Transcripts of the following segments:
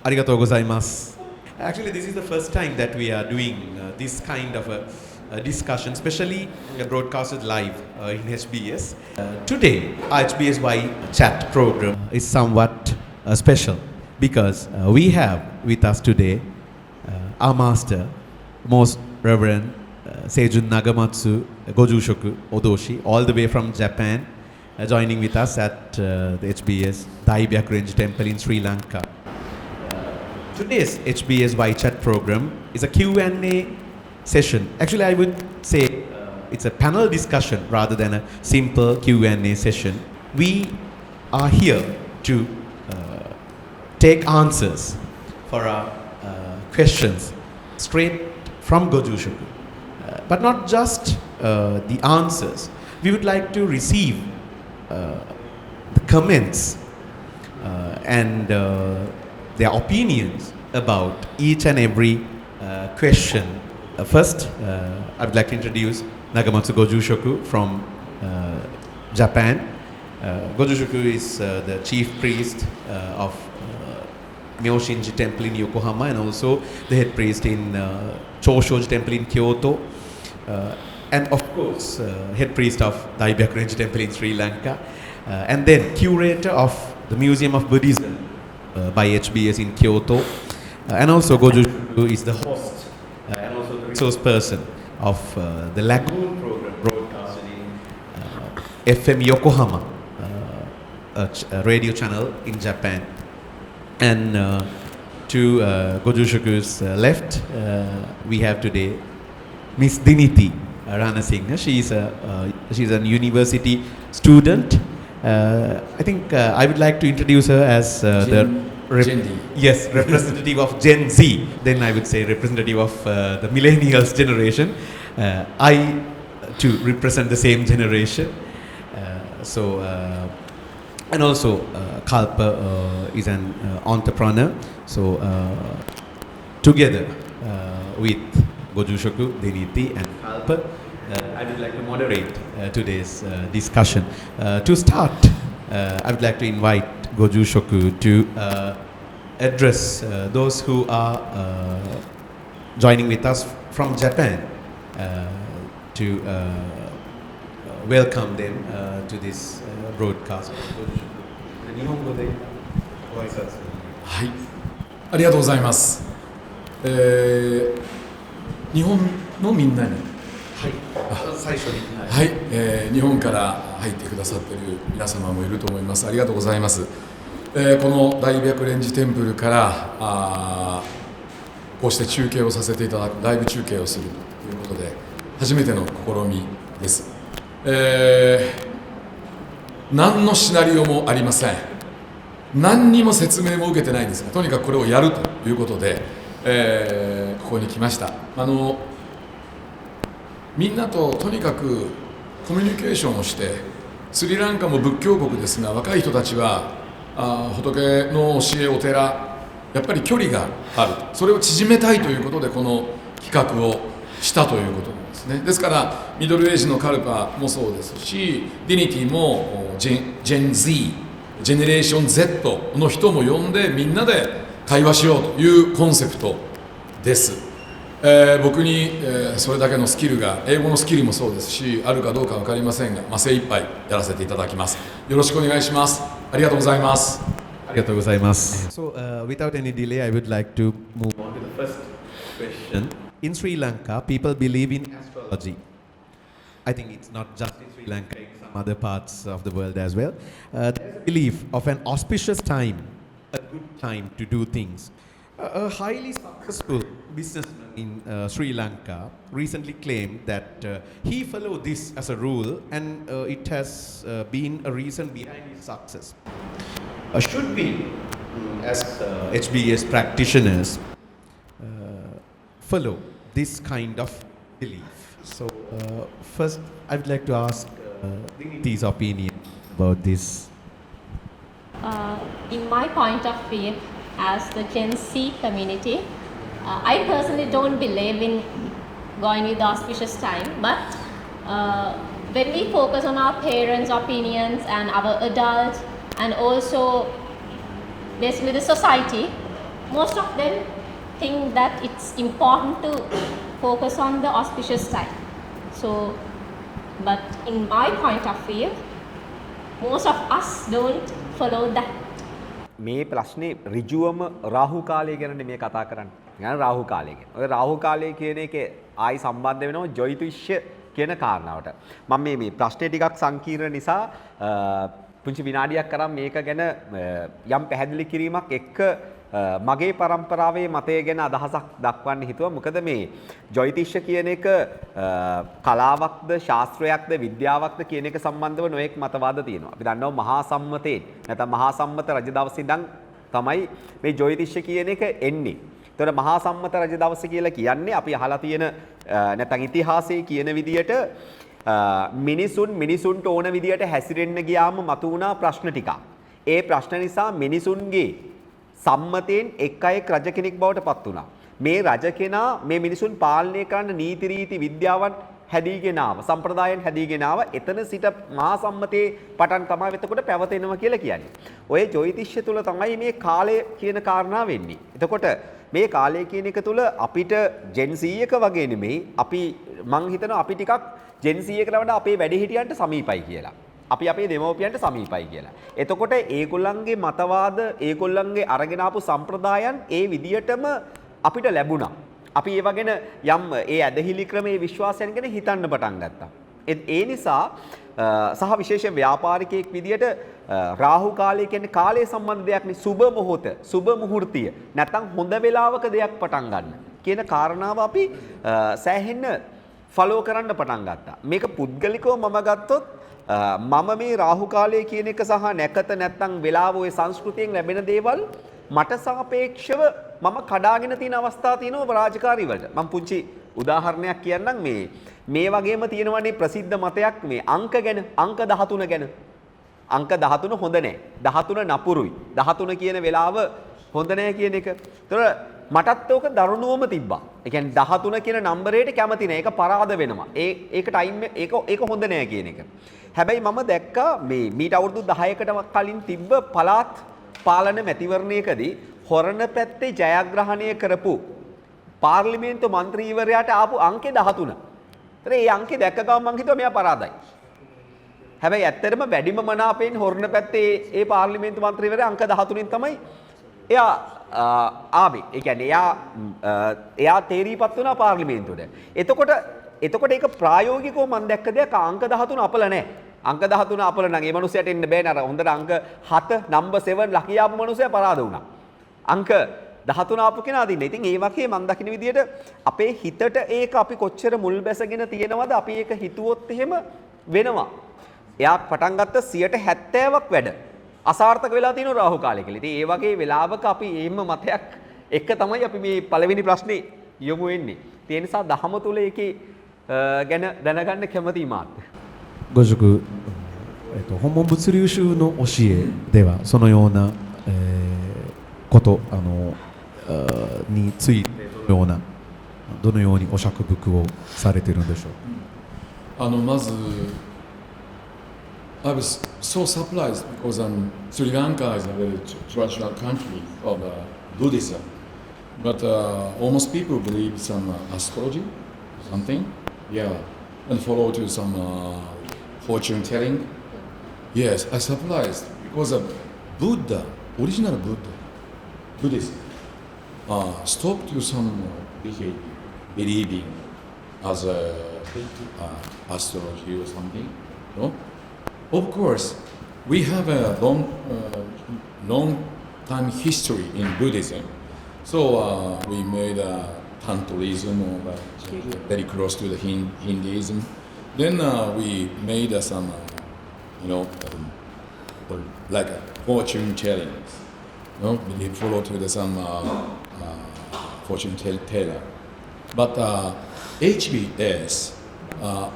Arigatou gozaimasu. Actually, this is the first time that we are doing this kind of a discussion, especially broadcasted live in HBS. Today, our HBSY chat program is somewhat special because we have with us today our master, Most Reverend Seijun Nagamatsu Gojushoku Odoshi, all the way from Japan, joining with us at the HBS Daibyakurenji Temple in Sri Lanka. Today's HBSY chat program is a Q&A session. Actually, I would say it's a panel discussion rather than a simple Q&A session. We are here to take answers for our questions straight from Gojushoku. But not just the answers. We would like to receive the comments and their opinions about each and every question. First, I would like to introduce Nagamatsu Gojushoku from Japan. Gojushoku is the chief priest of Myoshinji Temple in Yokohama and also the head priest in Choshoji Temple in Kyoto. And of course, head priest of Daibyakurenji Temple in Sri Lanka. And then curator of the Museum of Buddhism by HBS in Kyoto. And also Gojushoku is the host and also the resource person of the Lagoon program broadcasted in FM Yokohama, a radio channel in Japan. And to Gojushoku's left, we have today Miss Diniti Ranasinghe. She's a university student. I think I would like to introduce her as representative of Gen Z. Then I would say representative of the millennials generation. I too represent the same generation. And also Kalpa is an entrepreneur. So together with Gojushoku, Diniti and Kalpa, I would like to moderate today's discussion. To start, I would like to invite Gojushoku to address those who are joining with us from Japan to welcome them to this broadcast. 日本語でご挨拶。はい、ありがとうございます。日本のみんなに、最初に、日本から入ってくださっている皆様もいると思います。ありがとうございます。この大白蓮寺テンプルからこうして中継をさせていただく、ライブ中継をするということで初めての試みです。何のシナリオもありません。何にも説明も受けてないんですが、とにかくこれをやるということで、ここに来ました。みんなととにかくコミュニケーションをして、スリランカも仏教国ですが、若い人たちは仏の教え、お寺、やっぱり距離がある、それを縮めたいということでこの企画をしたということなんですね。ですからミドルエイジのカルパもそうですし、ディニティもジェン Z、ジェネレーション Z の人も呼んでみんなで会話しようというコンセプトです。僕に、それだけのスキルが、英語のスキルもそうですし、あるかどうか分かりませんが、精一杯やらせていただきます。よろしくお願いします。ありがとうございます。ありがとうございます。So, without any delay, I would like to move on to the first question. In Sri Lanka, people believe in astrology. I think it's not just in Sri Lanka, in some other parts of the world as well. There's a belief of an auspicious time, a good time to do things. A highly successful businessman in Sri Lanka recently claimed that he followed this as a rule and it has been a reason behind his success. Should we, as HBS practitioners, follow this kind of belief? So first I would like to ask Diniti's opinion about this. In my point of view, as the Gen Z community, I personally don't believe in going with the auspicious time, but when we focus on our parents' opinions and our adults and also basically the society, most of them think that it's important to focus on the auspicious time. So, but in my point of view, most of us don't follow that. මේ ප්‍රශ්නේ ඍජුවම රාහු කාලය ගැනනේ මේ කතා කරන්නේ. يعني රාහු කාලය ගැන. ඔය රාහු කාලය කියන එකේ ආයි සම්බන්ධ වෙනවා ජොයිතිෂ්‍ය කියන කාරණාවට. මම මේ ප්‍රශ්නේ ටිකක් සංකීර්ණ නිසා පුංචි විනාඩියක් කරන් මේක ගැන යම් පැහැදිලි කිරීමක් එක්ක මගේ પરම්පරාවේ මතය ගැන අදහසක් දක්වන්න හිතුවා. මොකද මේ ජොයිතිෂ්‍ය කියන එක කලාවක්ද ශාස්ත්‍රයක්ද විද්‍යාවක්ද කියන එක සම්බන්ධව නොඑක් මතවාද තියෙනවා. අපි දන්නවා මහා සම්මතේ නැත්නම් මහා සම්මත රජ දවසේ ඉඳන් තමයි මේ ජොයිතිෂ්‍ය කියන එක එන්නේ. ඒතර මහා සම්මත රජ දවස කියලා කියන්නේ අපි අහලා තියෙන නැත්නම් ඉතිහාසයේ කියන විදියට මිනිසුන්ට ඕන විදියට හැසිරෙන්න ගියාම මතුවුණා ප්‍රශ්න ටිකක්. ඒ ප්‍රශ්න නිසා මිනිසුන්ගේ සම්මතයෙන් එක් අයෙක් රජ කෙනෙක් බවට පත් වුණා. මේ රජ කෙනා මේ මිනිසුන් පාලනය කරන්න නීති රීති විද්‍යාවන් හැදීගෙන ආව, සම්ප්‍රදායන් හැදීගෙන ආව. එතන සිට මහා සම්මතයේ පටන් තමයි එතකොට පැවතෙනවා කියලා කියන්නේ. ඔය ජොයිතිෂ්‍ය තුල තමයි මේ කාලය කියන කාරණා වෙන්නේ. එතකොට මේ කාලය කියන එක තුල අපිට ජෙන් 100ක වගේ නෙමෙයි අපි මං හිතනවා අපි ටිකක් ජෙන් 100කට වඩා අපේ වැඩිහිටියන්ට සමීපයි කියලා. අපි අපේ දෙමව්පියන්ට සමීපයි කියලා. එතකොට ඒගොල්ලන්ගේ මතවාද, ඒගොල්ලන්ගේ අරගෙන ආපු සම්ප්‍රදායන් ඒ විදියටම අපිට ලැබුණා. අපි ඒව ගැන යම් ඒ ඇදහිලි ක්‍රමේ විශ්වාසයන් ගැන හිතන්න පටන් ගත්තා. ඒ නිසා සහ විශේෂ ව්‍යාපාරිකයෙක් විදියට රාහු කාලය කියන්නේ කාලය සම්බන්ධ දෙයක් නේ. සුබ මොහොත, සුබ මුහුර්තිය නැත්නම් හොඳ වෙලාවක දෙයක් පටන් ගන්න කියන කාරණාව අපි සෑහෙන්න ෆලෝ කරන්න පටන් ගත්තා. මේක පුද්ගලිකව මම ගත්තොත් මම මේ රාහු කාලය කියන එක සහ නැකත නැත්නම් වෙලාව ඔය සංස්කෘතියෙන් ලැබෙන දේවල් මට සාපේක්ෂව මම කඩාගෙන තියෙන අවස්ථා තියෙනවා රාජකාරී වලට. මම පුංචි උදාහරණයක් කියන්නම් මේ වගේම තියෙනවානේ ප්‍රසිද්ධ මතයක් මේ අංක ගැන, අංක 13 ගැන. අංක 13 හොඳ නැහැ. 13 නපුරුයි. 13 කියන වෙලාව හොඳ නැහැ කියන එක. ඒතර මටත් ඕක දරුණුවම තිබ්බා. ඒ කියන්නේ 13 කියන නම්බරේට කැමති නැහැ. ඒක පරාද වෙනවා. ඒක ටයිම් ඒක හොඳ නැහැ කියන එක. හැබැයි මම දැක්කා මේ මීට අවුරුදු 10කට කලින් තිබ්බ පළාත් පාලන මැතිවරණයකදී හොරණ පැත්තේ ජයග්‍රහණය කරපු පාර්ලිමේන්තු මන්ත්‍රීවරයාට ආපු අංකේ 13. ඒතර ඒ අංකේ දැක්ක ගමන් මං හිතුවා මෙයා පරාදයි. හැබැයි ඇත්තටම වැඩිම මනාපෙන් හොරණ පැත්තේ ඒ පාර්ලිමේන්තු මන්ත්‍රීවරයා අංක 13න් තමයි එයා ආවේ. ඒ කියන්නේ එයා තේරීපත් වුණා පාර්ලිමේන්තුවට. එතකොට ඒක ප්‍රායෝගිකව මම දැක්ක දෙයක් අංක 13 අපල නැහැ. අංක 13 අපල නම් ඒ මනුස්සයාට එන්න බෑනේ. අර හොඳට අංක 7 නම්බර් 7 ලකී ආපු මනුස්සයා පරාද වුණා. අංක 13 ආපු කෙනා දින්නේ. ඉතින් ඒ වගේ මම දකින විදිහට අපේ හිතට ඒක අපි කොච්චර මුල් බැසගෙන තියෙනවද අපි ඒක හිතුවොත් එහෙම වෙනවා. එයා පටන් ගත්ත 70%ක් වැඩ අසාර්ථක වෙලා තියෙනවා රාහු කාලය කියලා. ඉතින් ඒ වගේ වෙලාවක අපි එහෙම මතයක් එක තමයි අපි මේ පළවෙනි ප්‍රශ්නේ යොමු වෙන්නේ. ඒ නිසා දහම තුල ඒකේ ගැන දැනගන්න කැමතියි මාත්. ご塾、本門物流宗の教えではそのような、ことについてどのようにお釈伏をされているんでしょう。まず I was so surprised because Sri Lanka is a very traditional country of Buddhism, but almost people believe some astrology, something, yeah, and follow to some fortune telling. Yes, I surprised because of Buddha, original Buddhism, stopped to some believing as astrology or something, no? Of course, we have a long time history in Buddhism, so we made Tantrism very close to the Hinduism. Then we made some, like a fortune telling. We follow to some fortune teller. But HBS,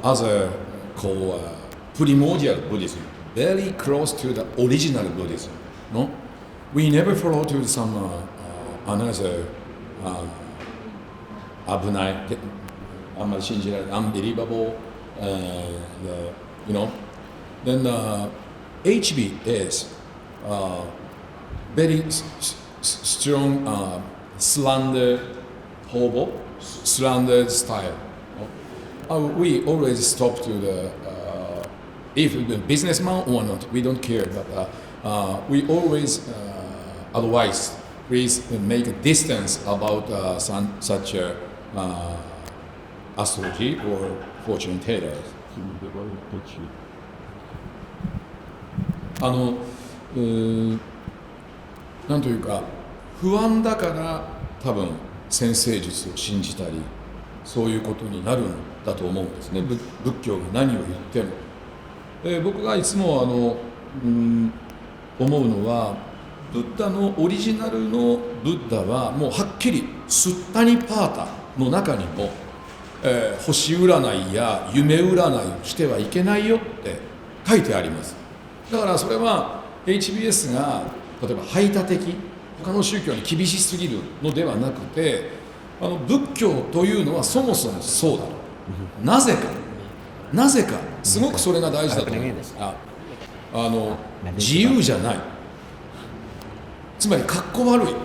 as a called primordial Buddhism, very close to the original Buddhism. No, we never follow to some another unbelievable, Then HBS very strong slander style. We always stop to the if the businessman or not, we don't care, but we always advise, please make a distance about such astrology or fortune tellers. なんというか不安だから多分占星術を信じたりそういうことになるんだと思うんですね。仏教が何を言っても。僕がいつも思うのはブッダのオリジナルのブッダはもうはっきりスッタニパータの中にも、星占いや夢占いをしてはいけないよって書いてあります。だからそれは HBS が例えば排他的他の宗教に厳しすぎるのではなくて仏教というのはそもそもそうだと。なぜかすごくそれが大事だと思います。自由じゃない、つまりかっこ悪い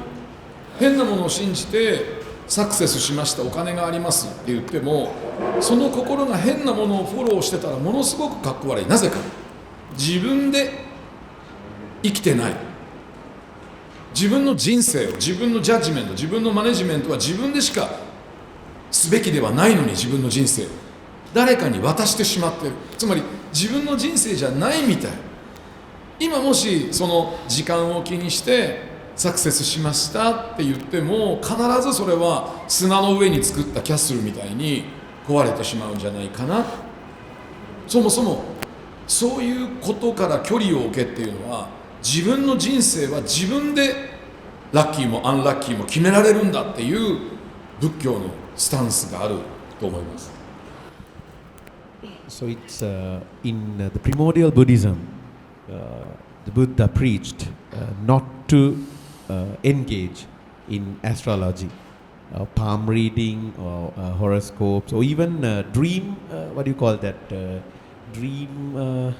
変なものを信じてサクセスしましたお金がありますって言ってもその心が変なものをフォローしてたらものすごくかっこ悪い。なぜか自分で生きてない。自分の人生を自分のジャッジメント自分のマネジメントは自分でしかすべきではないのに自分の人生誰かに渡してしまっている。つまり自分の人生じゃないみたい。今もしその時間を気にしてサクセスしましたって言っても必ずそれは砂の上に作ったキャッスルみたいに壊れてしまうんじゃないかな。そもそもそういうことから距離を置けっていうのは自分の人生は自分でラッキーもアンラッキーも決められるんだっていう仏教のスタンスがあると思います。So it's in the primordial Buddhism, the Buddha preached not to engage in astrology, palm reading, or horoscopes, or even dream. What do you call that? Dream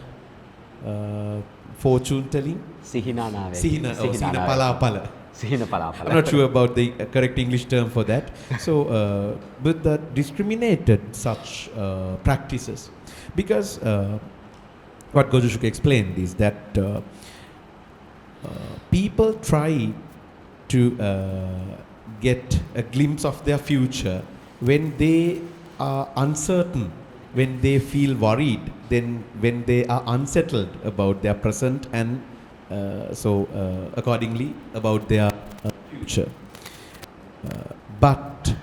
fortune telling. Sihina palapala. I'm not sure about the correct English term for that. So Buddha discriminated such practices because what Gojushoku explained is that people try to get a glimpse of their future when they are uncertain, when they feel worried, then when they are unsettled about their present and accordingly about their future. But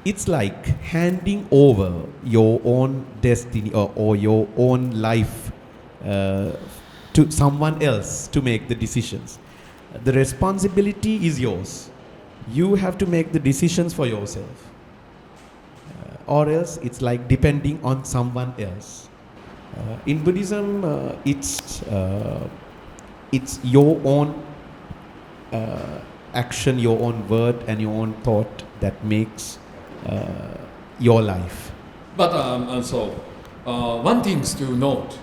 it's like handing over your own destiny or your own life to someone else to make the decisions. The responsibility is yours. You have to make the decisions for yourself. Or else it's like depending on someone else. In Buddhism, it's your own action, your own word and your own thought that makes your life. But one thing to note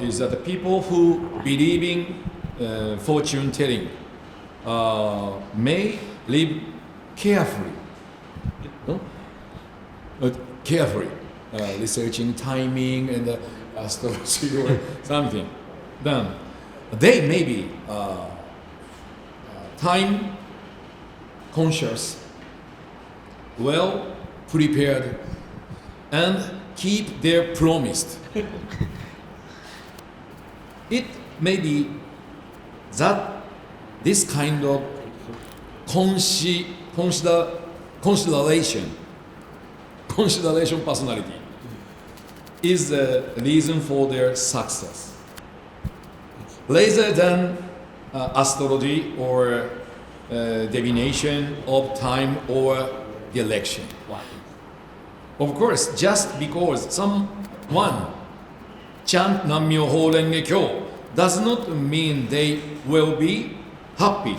is that the people who believe in fortune telling may live carefully, carefully, researching timing and astrology or something. Then they may be time conscious, well prepared, and keep their promise. It may be that this kind of consideration personality is the reason for their success, rather than astrology or divination of time or direction. Of course, just because someone chant Nam-myoho Renge Kyo does not mean they will be happy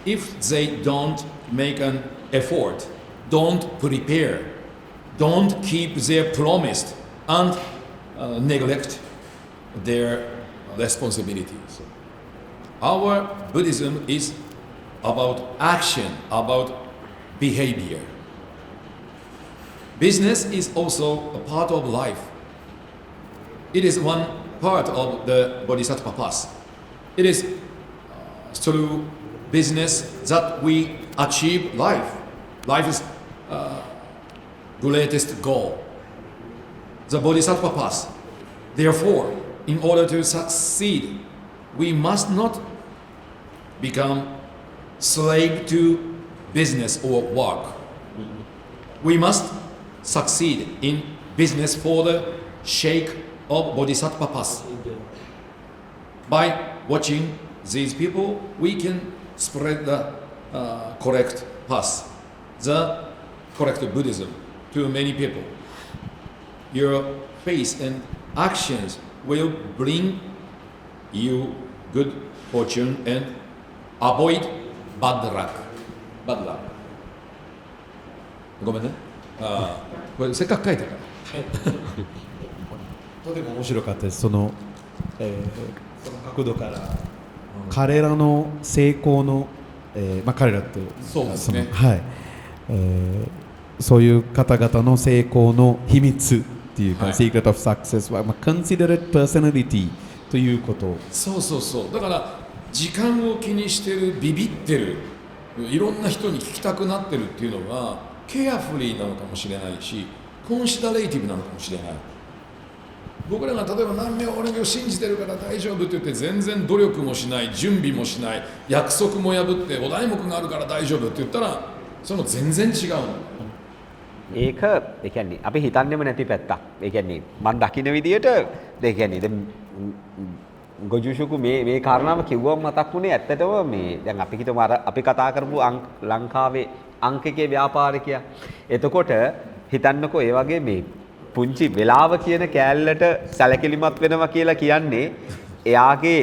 if they don't make an effort, don't prepare, don't keep their promise, and neglect their responsibilities. Our Buddhism is about action, about behavior. Business is also a part of life. It is one part of the Bodhisattva path. It is through business that we achieve life. Life is greatest goal. The Bodhisattva path. Therefore, in order to succeed, we must not become slave to business or work. We must succeed in business for the sake of Bodhisattva path. By watching these people, we can spread the correct path, the correct Buddhism to many people. Your face and actions will bring you good fortune and avoid bad luck. Bad luck. ごめんね。これせっかく書いてるから。とても面白かったです。その角度から彼らの成功の、彼らってそうですね。はい、そういう方々の成功の秘密っていうか、Secret of Success は、considerate personality ということ。そうそうそう。だから時間を気にしてる、ビビってる、いろんな人に聞きたくなってるっていうのがケアフリーなのかもしれないし、コンシダレイティブなのかもしれない。僕らが例えば何名俺を信じてるから大丈夫って言って全然努力もしない、準備もしない、約束も破ってお題目があるから大丈夫って言ったらその全然違うの。ඒක ඒ කියන්නේ අපි හිතන්නේම නැති පැත්තක්. ඒ කියන්නේ මම දකින්න විදියට ඒ කියන්නේ දැන් ගොජුෂුකු මේ කාරණාව කිව්වම මතක් වුණේ ඇත්තටම මේ දැන් අපි හිතමු අර අපි කතා කරපු ලංකාවේ අංකිකේ ව්‍යාපාරිකයා. එතකොට හිතන්නකෝ ඒ වගේ මේ පුංචි වෙලාව කියන කෑල්ලට සැලකිලිමත් වෙනවා කියලා කියන්නේ එයාගේ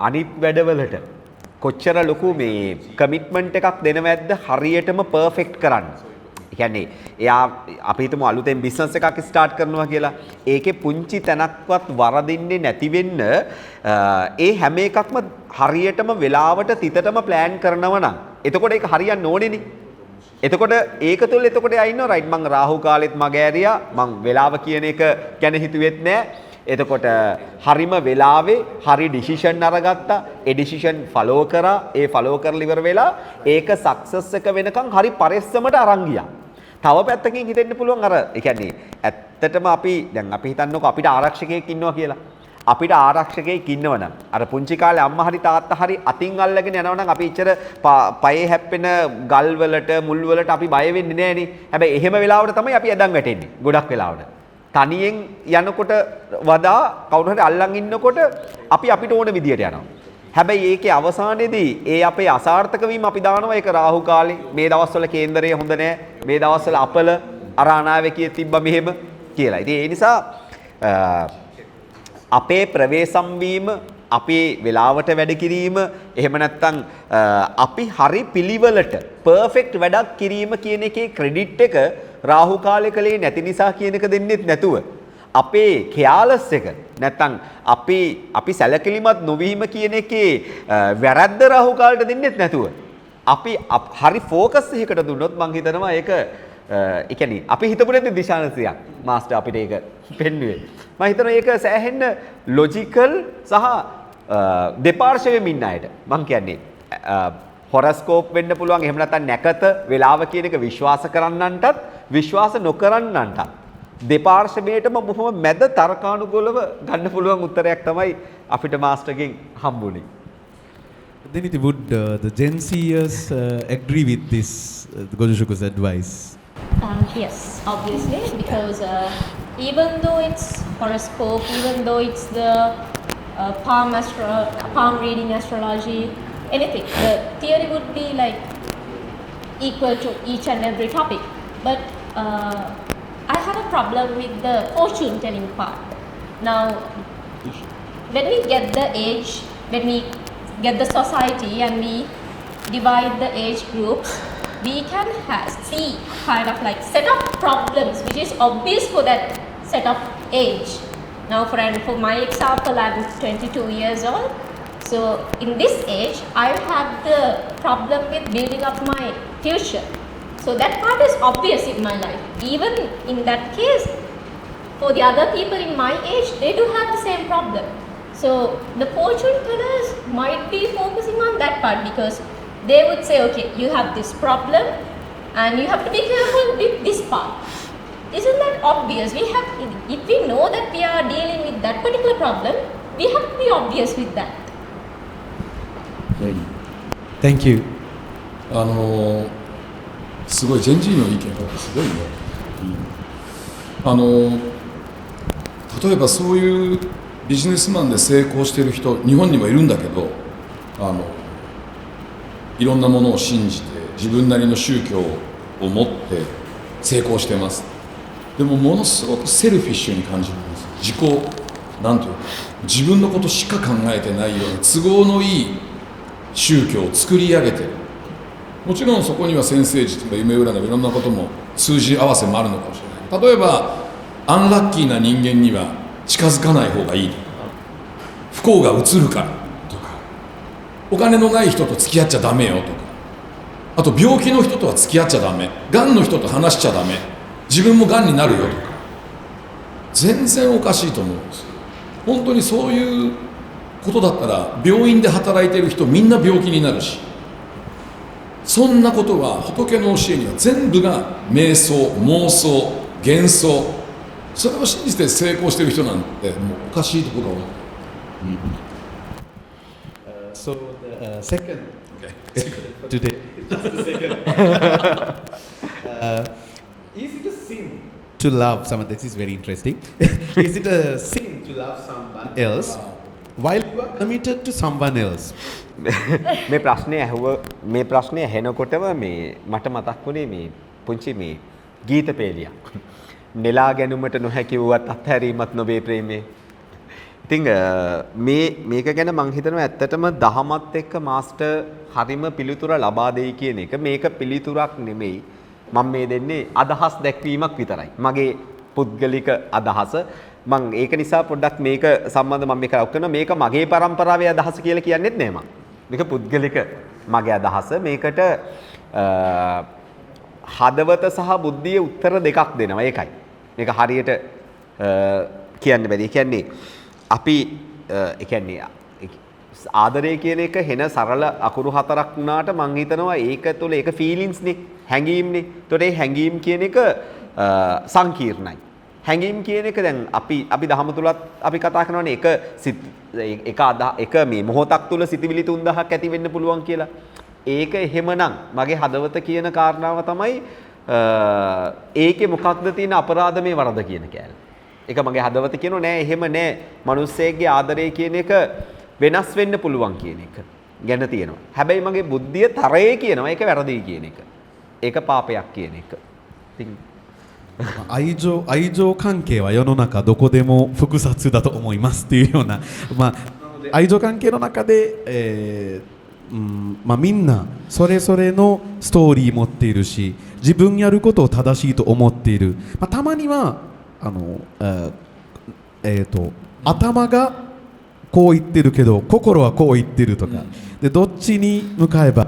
අනිත් වැඩවලට කොච්චර ලොකු මේ කමිට්මන්ට් එකක් දෙනවද හරියටම පර්ෆෙක්ට් කරන්න. ඒ කියන්නේ එයා අපි හිතමු අලුතෙන් බිස්නස් එකක් ස්ටාර්ට් කරනවා කියලා. ඒකේ පුංචි තැනක්වත් වරදින්නේ නැති වෙන්න ඒ හැම එකක්ම හරියටම වෙලාවට තිතටම ප්ලෑන් කරනවා නම් එතකොට ඒක හරියන්න ඕනේනේ. එතකොට ඒක තුළ එතකොට එයා ඉන්නවා රයිට් මං රාහු කාලෙත් මග ඇරියා මං වෙලාව කියන එක ගැන හිතුවෙත් නෑ. එතකොට හරිම වෙලාවේ හරි ඩිසිෂන් අරගත්තා. ඒ ඩිසිෂන් ෆලෝ කරා. ඒ ෆලෝ කරලා ඉවර වෙලා ඒක සක්සස් එක වෙනකන් හරි පරිස්සමට අරන් ගියා. තව පැත්තකින් හිතෙන්න පුළුවන් අර ඒ කියන්නේ ඇත්තටම අපි දැන් අපි හිතන්නකො අපිට ආරක්ෂකයෙක් ඉන්නවා කියලා. අපිට ආරක්ෂකයෙක් ඉන්නවනම් අර පුංචි කාලේ අම්මා හරි තාත්තා හරි අතින් අල්ලගෙන යනවනම් අපි ඉච්චර පයේ හැප්පෙන ගල් වලට මුල් වලට අපි බය වෙන්නේ නෑනේ. හැබැයි එහෙම වෙලාවට තමයි අපි ඇදන් වැටෙන්නේ. ගොඩක් වෙලාවට. තනියෙන් යනකොට වඩා කවුරු හරි අල්ලන් ඉන්නකොට අපි අපිට ඕන විදියට යනවා. හැබැයි ඒකේ අවසානයේදී ඒ අපේ අසාර්ථක වීම අපි දානවා ඒක රාහු කාලේ මේ දවස්වල කේන්දරය හොඳ නෑ. මේ දවස්වල අපල අර අනාවැකිය තිබ්බා මෙහෙම කියලා. ඉතින් ඒ නිසා අපේ ප්‍රවේශම් වීම අපේ වෙලාවට වැඩ කිරීම එහෙම නැත්නම් අපි හරි පිළිවෙලට පර්ෆෙක්ට් වැඩක් කිරීම කියන එකේ ක්‍රෙඩිට් එක රාහු කාලේ කලේ නැති නිසා කියන එක දෙන්නෙත් නැතුව අපේ කෙයාලස් එක නැත්නම් අපි සැලකිලිමත් නොවීම කියන එකේ වැරද්ද රාහු කාලේට දෙන්නෙත් නැතුව අපි හරි ફોකස් එකකට දුන්නොත් මං හිතනවා ඒක ඒ කියන්නේ අපි හිතපු නැති දිශානසියක් මාස්ටර් අපිට ඒක පෙන්වුවේ. මම හිතනවා ඒක සෑහෙන්න ලොජිකල් සහ දෙපාර්ශ්වයෙන් ඉන්න අයට මම කියන්නේ හොරස්කෝප් වෙන්න පුළුවන් එහෙම නැත්නම් නැකත වෙලාව කියන එක විශ්වාස කරන්නන්ටත් විශ්වාස නොකරන්නන්ටත් දෙපාර්ශ්වයටම බොහොම මැද තර්කානුකූලව ගන්න පුළුවන් උත්තරයක් තමයි අපිට මාස්ටර්ගෙන් හම්බුනේ. Then it would the Gen Zers agree with this Gojushoku's advice? Yes, obviously, because even though it's horoscope, even though it's the palm reading astrology, anything, the theory would be like equal to each and every topic. But I have a problem with the fortune telling part. Now, when we get the age, when we get the society and we divide the age groups, we can see kind of like set of problems which is obvious for that set of age. Now for my example, I'm 22 years old, So in this age, I have the problem with building up my future. So that part is obvious in my life. Even in that case, for the other people in my age, they do have the same problem. So the fortune tellers might be focusing on that part because they would say, okay, you have this problem and you have to be careful with this part. Isn't that obvious? If we know that we are dealing with that particular problem, we have to be obvious with that. Thank you. すごいジェンジーの意見がすごいね、例えばそういうビジネスマンで成功している人日本にもいるんだけどいろんなものを信じて自分なりの宗教を持って成功してます。でもものすごくセルフィッシュに感じるんです。なんていうか自分のことしか考えてないような都合のいい宗教を作り上げてる。もちろんそこには先生術とか夢占いいろんなことも数字合わせもあるのかもしれない。例えばアンラッキーな人間には近づかない方がいいとか不幸が移るからとかお金のない人と付き合っちゃダメよとかあと病気の人とは付き合っちゃダメがんの人と話しちゃダメ自分もがんになるよとか全然おかしいと思うんですよ。本当にそういうことだったら病院で働いている人みんな病気になるしそんなことは仏の教えには全部が瞑想、妄想、幻想それを信じて成功している人なんてもうおかしいところが思う。So the second today is it a sin to love someone? This is very interesting. Is it a sin to love someone else while you are committed to someone else? මේ ප්‍රශ්නය ඇහෙනකොටම මට මතක් වුණේ මේ පුංචි මේ ගීත පේලියක්. නෙලා ගැනුමට නොහැකි වුවත් අත්හැරීමත් නොවේ ප්‍රේමේ. ඉතින් මේක ගැන මං හිතනවා ඇත්තටම දහමත් එක්ක මාස්ටර් හරිම පිළිතුර ලබා දෙයි කියන එක. මේක පිළිතුරක් නෙමෙයි. මම මේ දෙන්නේ අදහස් දැක්වීමක් විතරයි. මගේ පුද්ගලික අදහස. මං ඒක නිසා පොඩ්ඩක් මේක සම්බන්ධව මම මේක කරනවා. මේක මගේ පරම්පරාවේ අදහස කියලා කියන්නෙත් නෑ මං. මේක පුද්ගලික මගේ අදහස. මේකට හදවත සහ බුද්ධිය උත්තර දෙකක් දෙනවා. ඒකයි. මේක හරියට කියන්න බැරි. ඒ කියන්නේ අපි ඒ කියන්නේ ආදරය කියන එක හෙන සරල අකුරු හතරක් වුණාට මං හිතනවා ඒක තුළ ඒක ෆීලිංග්ස් නේ හැඟීම්නේ. ඒතකොට ඒ හැඟීම් කියන එක සංකීර්ණයි. හැඟීම් කියන එක දැන් අපි දහම තුලත් අපි කතා කරනවානේ එක මේ මොහොතක් තුල සිතිවිලි 3000ක් ඇති වෙන්න පුළුවන් කියලා. ඒක එහෙමනම් මගේ හදවත කියන කාරණාව තමයි ඒකේ මොකක්ද තියෙන අපරාධමේ වරද කියන කෑල්ල. ඒක මගේ හදවත කියනෝ නෑ එහෙම නෑ. මිනිස්සෙක්ගේ ආදරය කියන එක වෙනස් වෙන්න පුළුවන් කියන එක ගැන තියෙනවා. හැබැයි මගේ බුද්ධිය තරයේ කියනවා ඒක වැරදි කියන එක. ඒක පාපයක් කියන එක. ඉතින් 愛情関係は世の中どこでも複雑だと思いますっていうような、愛情関係の中で、みんなそれぞれのストーリー持っているし自分やることを正しいと思っている、たまには頭がこう言ってるけど心はこう言ってるとか、でどっちに向かえば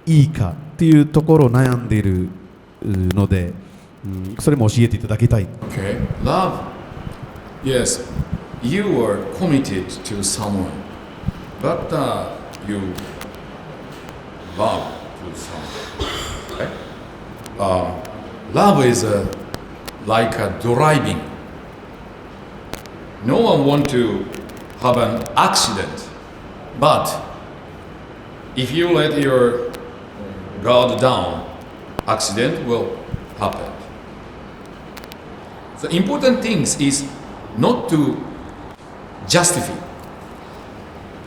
いいかっていうところを悩んでいるので、それも教えていただきたい。Okay. Love. Yes, you are committed to someone, but you love to someone. Right? Love is like a driving. No one wants to have an accident, but if you let your guard down, accident will happen. The important thing is not to justify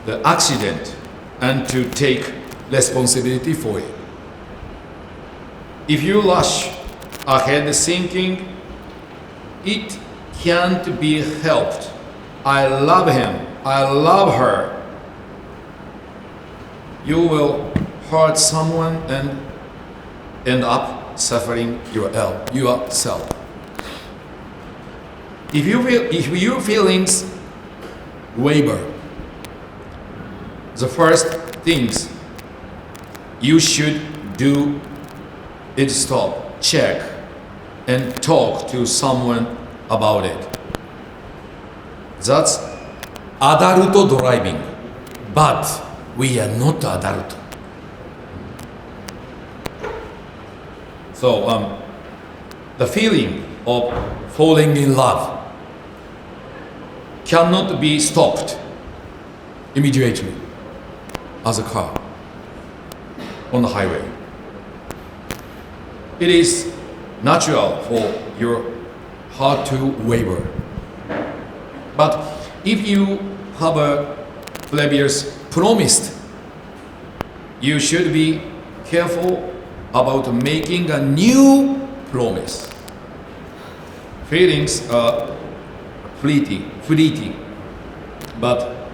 the accident and to take responsibility for it. If you rush ahead thinking it can't be helped, I love him, I love her, you will hurt someone and end up suffering yourself. If your feelings waver, the first things you should do is stop, check, and talk to someone about it. That's adult driving, but we are not adult. So the feeling of falling in love cannot be stopped immediately as a car on the highway. It is natural for your heart to waver. But if you have a previous promised, you should be careful about making a new promise. Feelings are fleeting, but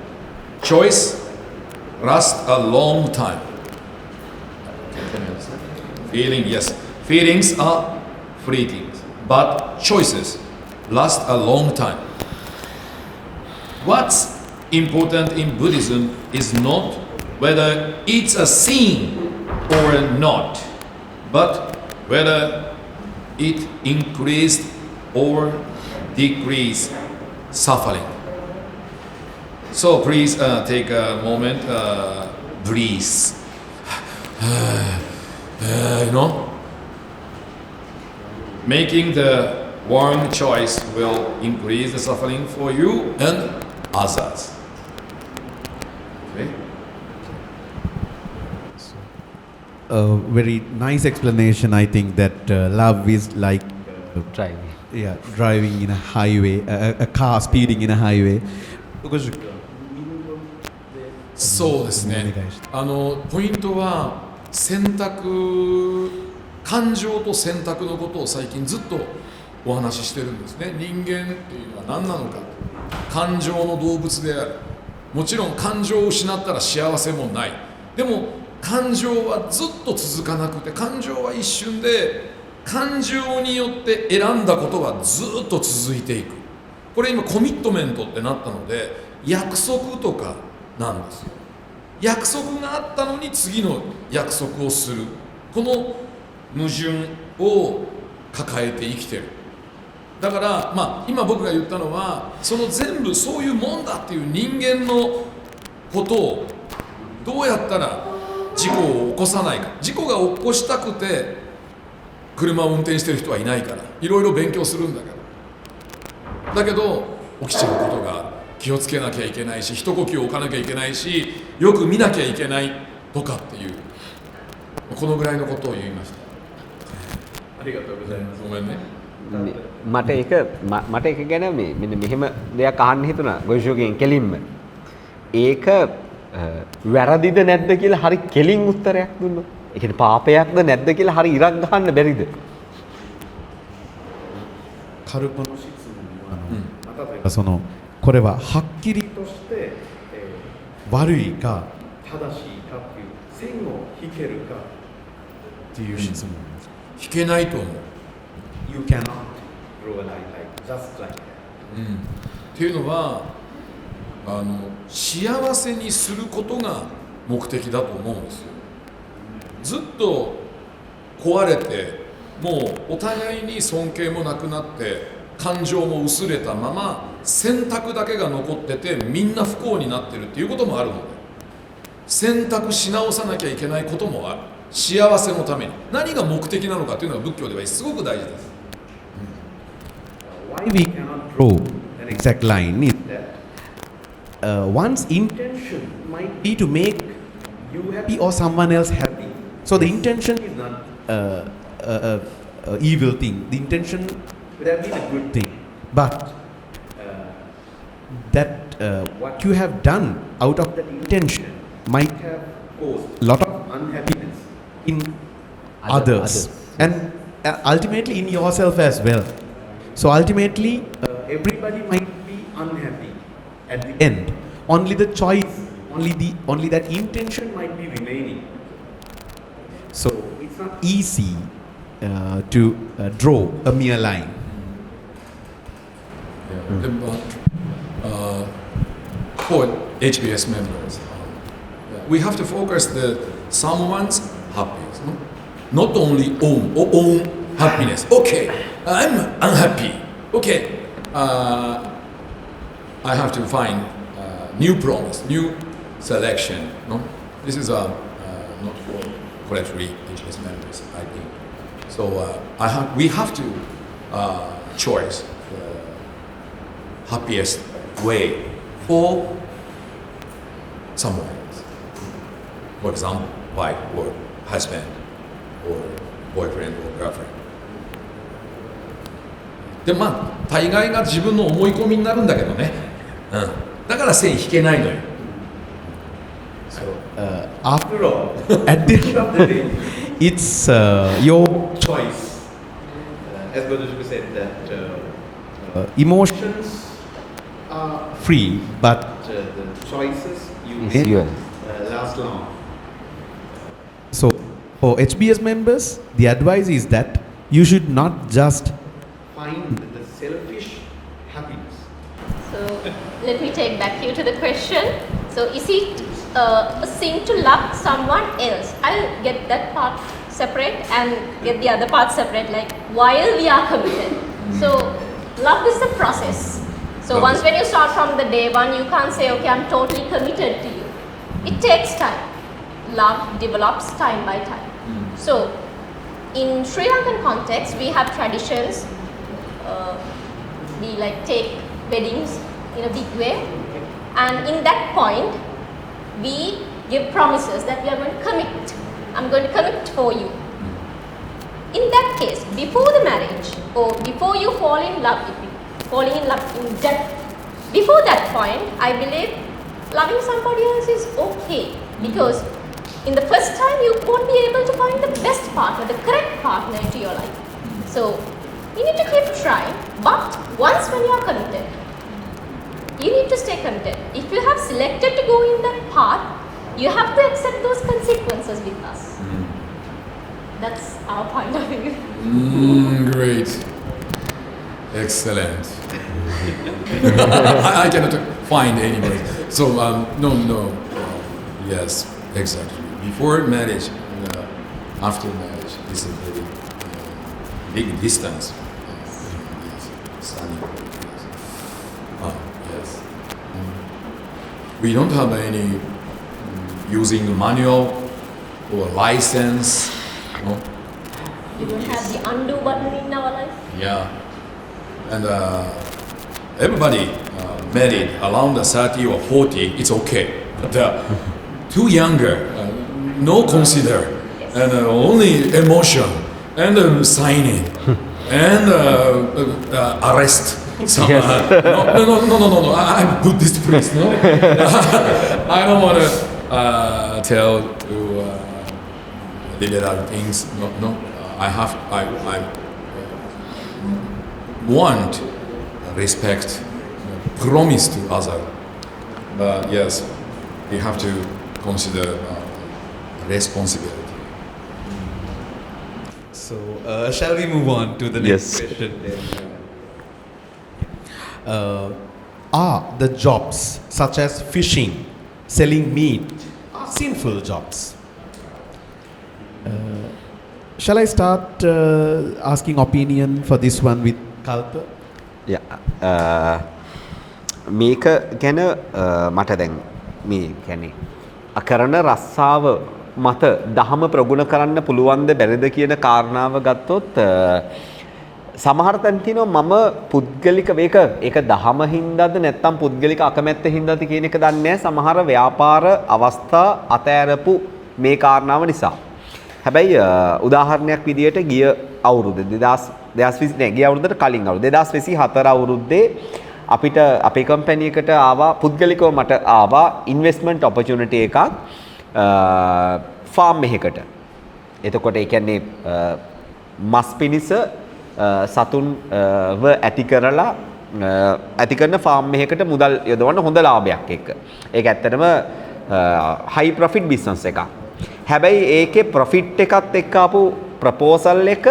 choice lasts a long time. Feelings are fleeting, but choices last a long time. What's important in Buddhism is not whether it's a sin or not, but whether it increased or decreased suffering. So please take a moment, breathe. Making the wrong choice will increase the suffering for you and others. Okay? A very nice explanation. I think that love is like Driving. driving in a highway, a car speeding in a highway. Because そうですね。ポイントは感情と選択のことを最近ずっとお話ししてるんですね。人間っていうのは何なのか。感情の動物である。もちろん感情を失ったら幸せもない。でも感情はずっと続かなくて、感情は一瞬で、感情によって選んだことはずっと続いていく。これ今コミットメントってなったので、約束とかなんですよ。約束があったのに次の約束をする。この矛盾を抱えて生きてる。だから今僕が言ったのはその全部そういうもんだっていう人間のことをどうやったら事故を起こさないか。事故が起こしたくて車を運転してる人はいないからいろいろ勉強するんだけど、だけど起きちゃうことが気をつけなきゃいけないし、一呼吸置かなきゃいけないし、よく見なきゃいけないとかっていうこのぐらいのことを言いました。ありがとうございます。ごめんね。මට එක ගැන මෙන්න මෙහෙම දෙයක් අහන්න හිතුණා ගොයිෂෝගෙන් කෙලින්ම. ඒක වැරදිද නැද්ද කියලා හරි කෙලින් උත්තරයක් දුන්නොත්. ඒ කියන්නේ පාපයක්ද නැද්ද කියලා හරි ඉරක් ගහන්න බැරිද? 軽くの質問はそのこれははっきりとして、悪いか正しいかっていう線を引けるかっていう質問。引けないと思う。You cannot draw a line like just like that. っていうのは幸せにすることが目的だと思うんですよ。ずっと壊れてもうお互いに尊敬もなくなって感情も薄れたまま選択だけが残っててみんな不幸になってるっていうこともあるので、選択し直さなきゃいけないこともある。幸せのために何が目的なのかっていうのが仏教ではすごく大事です。Why we cannot draw an exact line is that one's intention might be to make you happy or someone else happy. So the intention is not evil thing. The intention would have been a good thing, but what you have done out of that intention might have caused a lot of unhappiness in others. And ultimately in yourself as well. So ultimately everybody might be unhappy at the end. Only the choice, only that intention might be remaining. So it's not easy to draw a mere line. For HBS members, we have to focus the someone's happiness, no? Not only own happiness. Okay, I'm unhappy. Okay, I have to find new promise, new selection. No, this is not correctly HBS members, I think. So we have to choose the happiest way for someone else. For example, wife or husband or boyfriend or girlfriend. で大概が自分の思い込みになるんだけどね、だから線引けないのよ。 So, after all, at the end of the day, it's your choice. As Gojushoku said that emotions are free, but the choices you make last long. So, for HBS members, the advice is that you should not just find the selfish happiness. So let me take back you to the question. So is it a sin to love someone else? I'll get that part separate and get the other part separate, like while we are committed. So love is the process. So once when you start from the day one, you can't say, okay, I'm totally committed to you. It takes time. Love develops time by time. So in Sri Lankan context, we have traditions. We like take weddings in a big way, and in that point we give promises that we are going to commit. I'm going to commit for you. In that case, before the marriage or before you fall in love, falling in love in depth, before that point, I believe loving somebody else is okay, because in the first time you won't be able to find the best partner, the correct partner into your life. So you need to keep trying, but once when you are committed, you need to stay committed. If you have selected to go in that path, you have to accept those consequences with us. That's our point of view. Great. Excellent. I cannot find any word. So, no. Yes, exactly. Before marriage, after marriage, this is a very big distance. Stunning. Yes. We don't have any using manual or license. No? You don't have the undo button in our life? Yeah. And everybody married around the 30 or 40, it's okay. But too younger, no consider, and only emotion, and signing, and arrest. Some, no. I'm Buddhist priest, no? I don't want to tell you liberal things. No. I want respect, promise to other. But yes, we have to consider responsibility. So, shall we move on to the next question? Are the jobs such as fishing, selling meat, are sinful jobs? Shall I start asking opinion for this one with Kalpa? මේක ගැන මට දැන් මේ කියන්නේ අකරණ රස්සාව මත දහම ප්‍රගුණ කරන්න පුළුවන්ද බැරිද කියන කාරණාව ගත්තොත් සමහර තැන් තියෙනවා මම පුද්ගලික ඒක දහම හින්දාද නැත්නම් පුද්ගලික අකමැත්ත හින්දාද කියන එක දන්නේ නැහැ සමහර ව්‍යාපාර අවස්ථා අතෑරපු මේ කාරණාව නිසා හැබැයි උදාහරණයක් විදියට ගිය අවුරුද්ද 2020 නෑ ගිය අවුරුද්දට කලින් අවුරුද්ද 2024 අවුරුද්දේ අපිට අපේ කම්පැනි එකට ආවා පුද්ගලිකව මට ආවා ඉන්වෙස්ට්මන්ට් ඔපචුනිටි එකක් ෆාම් එකකට. එතකොට ඒ කියන්නේ මස් පිනිස සතුන්ව ඇති කරලා ඇති කරන ෆාම් එකකට මුදල් යොදවන්න හොඳ ලාභයක් එක්ක. ඒක ඇත්තටම හයි ප්‍රොෆිට් බිස්නස් එකක්. හැබැයි ඒකේ ප්‍රොෆිට් එකත් එක්ක ආපු ප්‍රොපෝසල් එක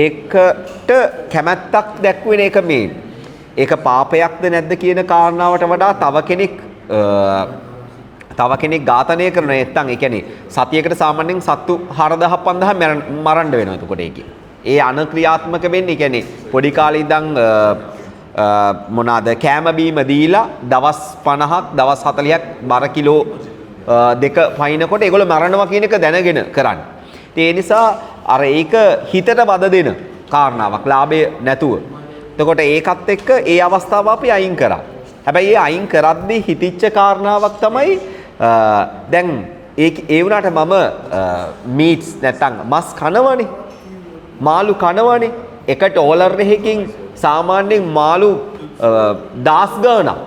ඒකට කැමැත්තක් දැක්වෙන එක මේ ඒක පාපයක්ද නැද්ද කියන කාරණාවට වඩා තව කෙනෙක් තව කෙනෙක් ඝාතනය කරන නැත්නම් ඒ කියන්නේ සතියකට සාමාන්‍යයෙන් සත්තු 4000 5000 මරන්න වෙනවා එතකොට ඒකේ. ඒ අනක්‍රියාත්මක වෙන්නේ කියන්නේ පොඩි කාලේ ඉඳන් මොනවාද කෑම බීම දීලා දවස් 50ක් දවස් 40ක් බර කිලෝ දෙක පයින්නකොට ඒගොල්ලෝ මරනවා කියන එක දැනගෙන කරන්නේ. ඒ නිසා අර ඒක හිතට වද දෙන කාරණාවක් ලාභය නැතුව. එතකොට ඒකත් එක්ක ඒ අවස්ථාව අපි අයින් කරා. හැබැයි ඒ අයින් කරද්දී හිතිච්ච කාරණාවක් තමයි දැන් ඒ වුණාට මම මීට්ස් නැත්තම් මස් කනවනේ. මාළු කනවනේ. එක ඩෝලර් එකකින් සාමාන්‍යයෙන් මාළු 10 ගාණක්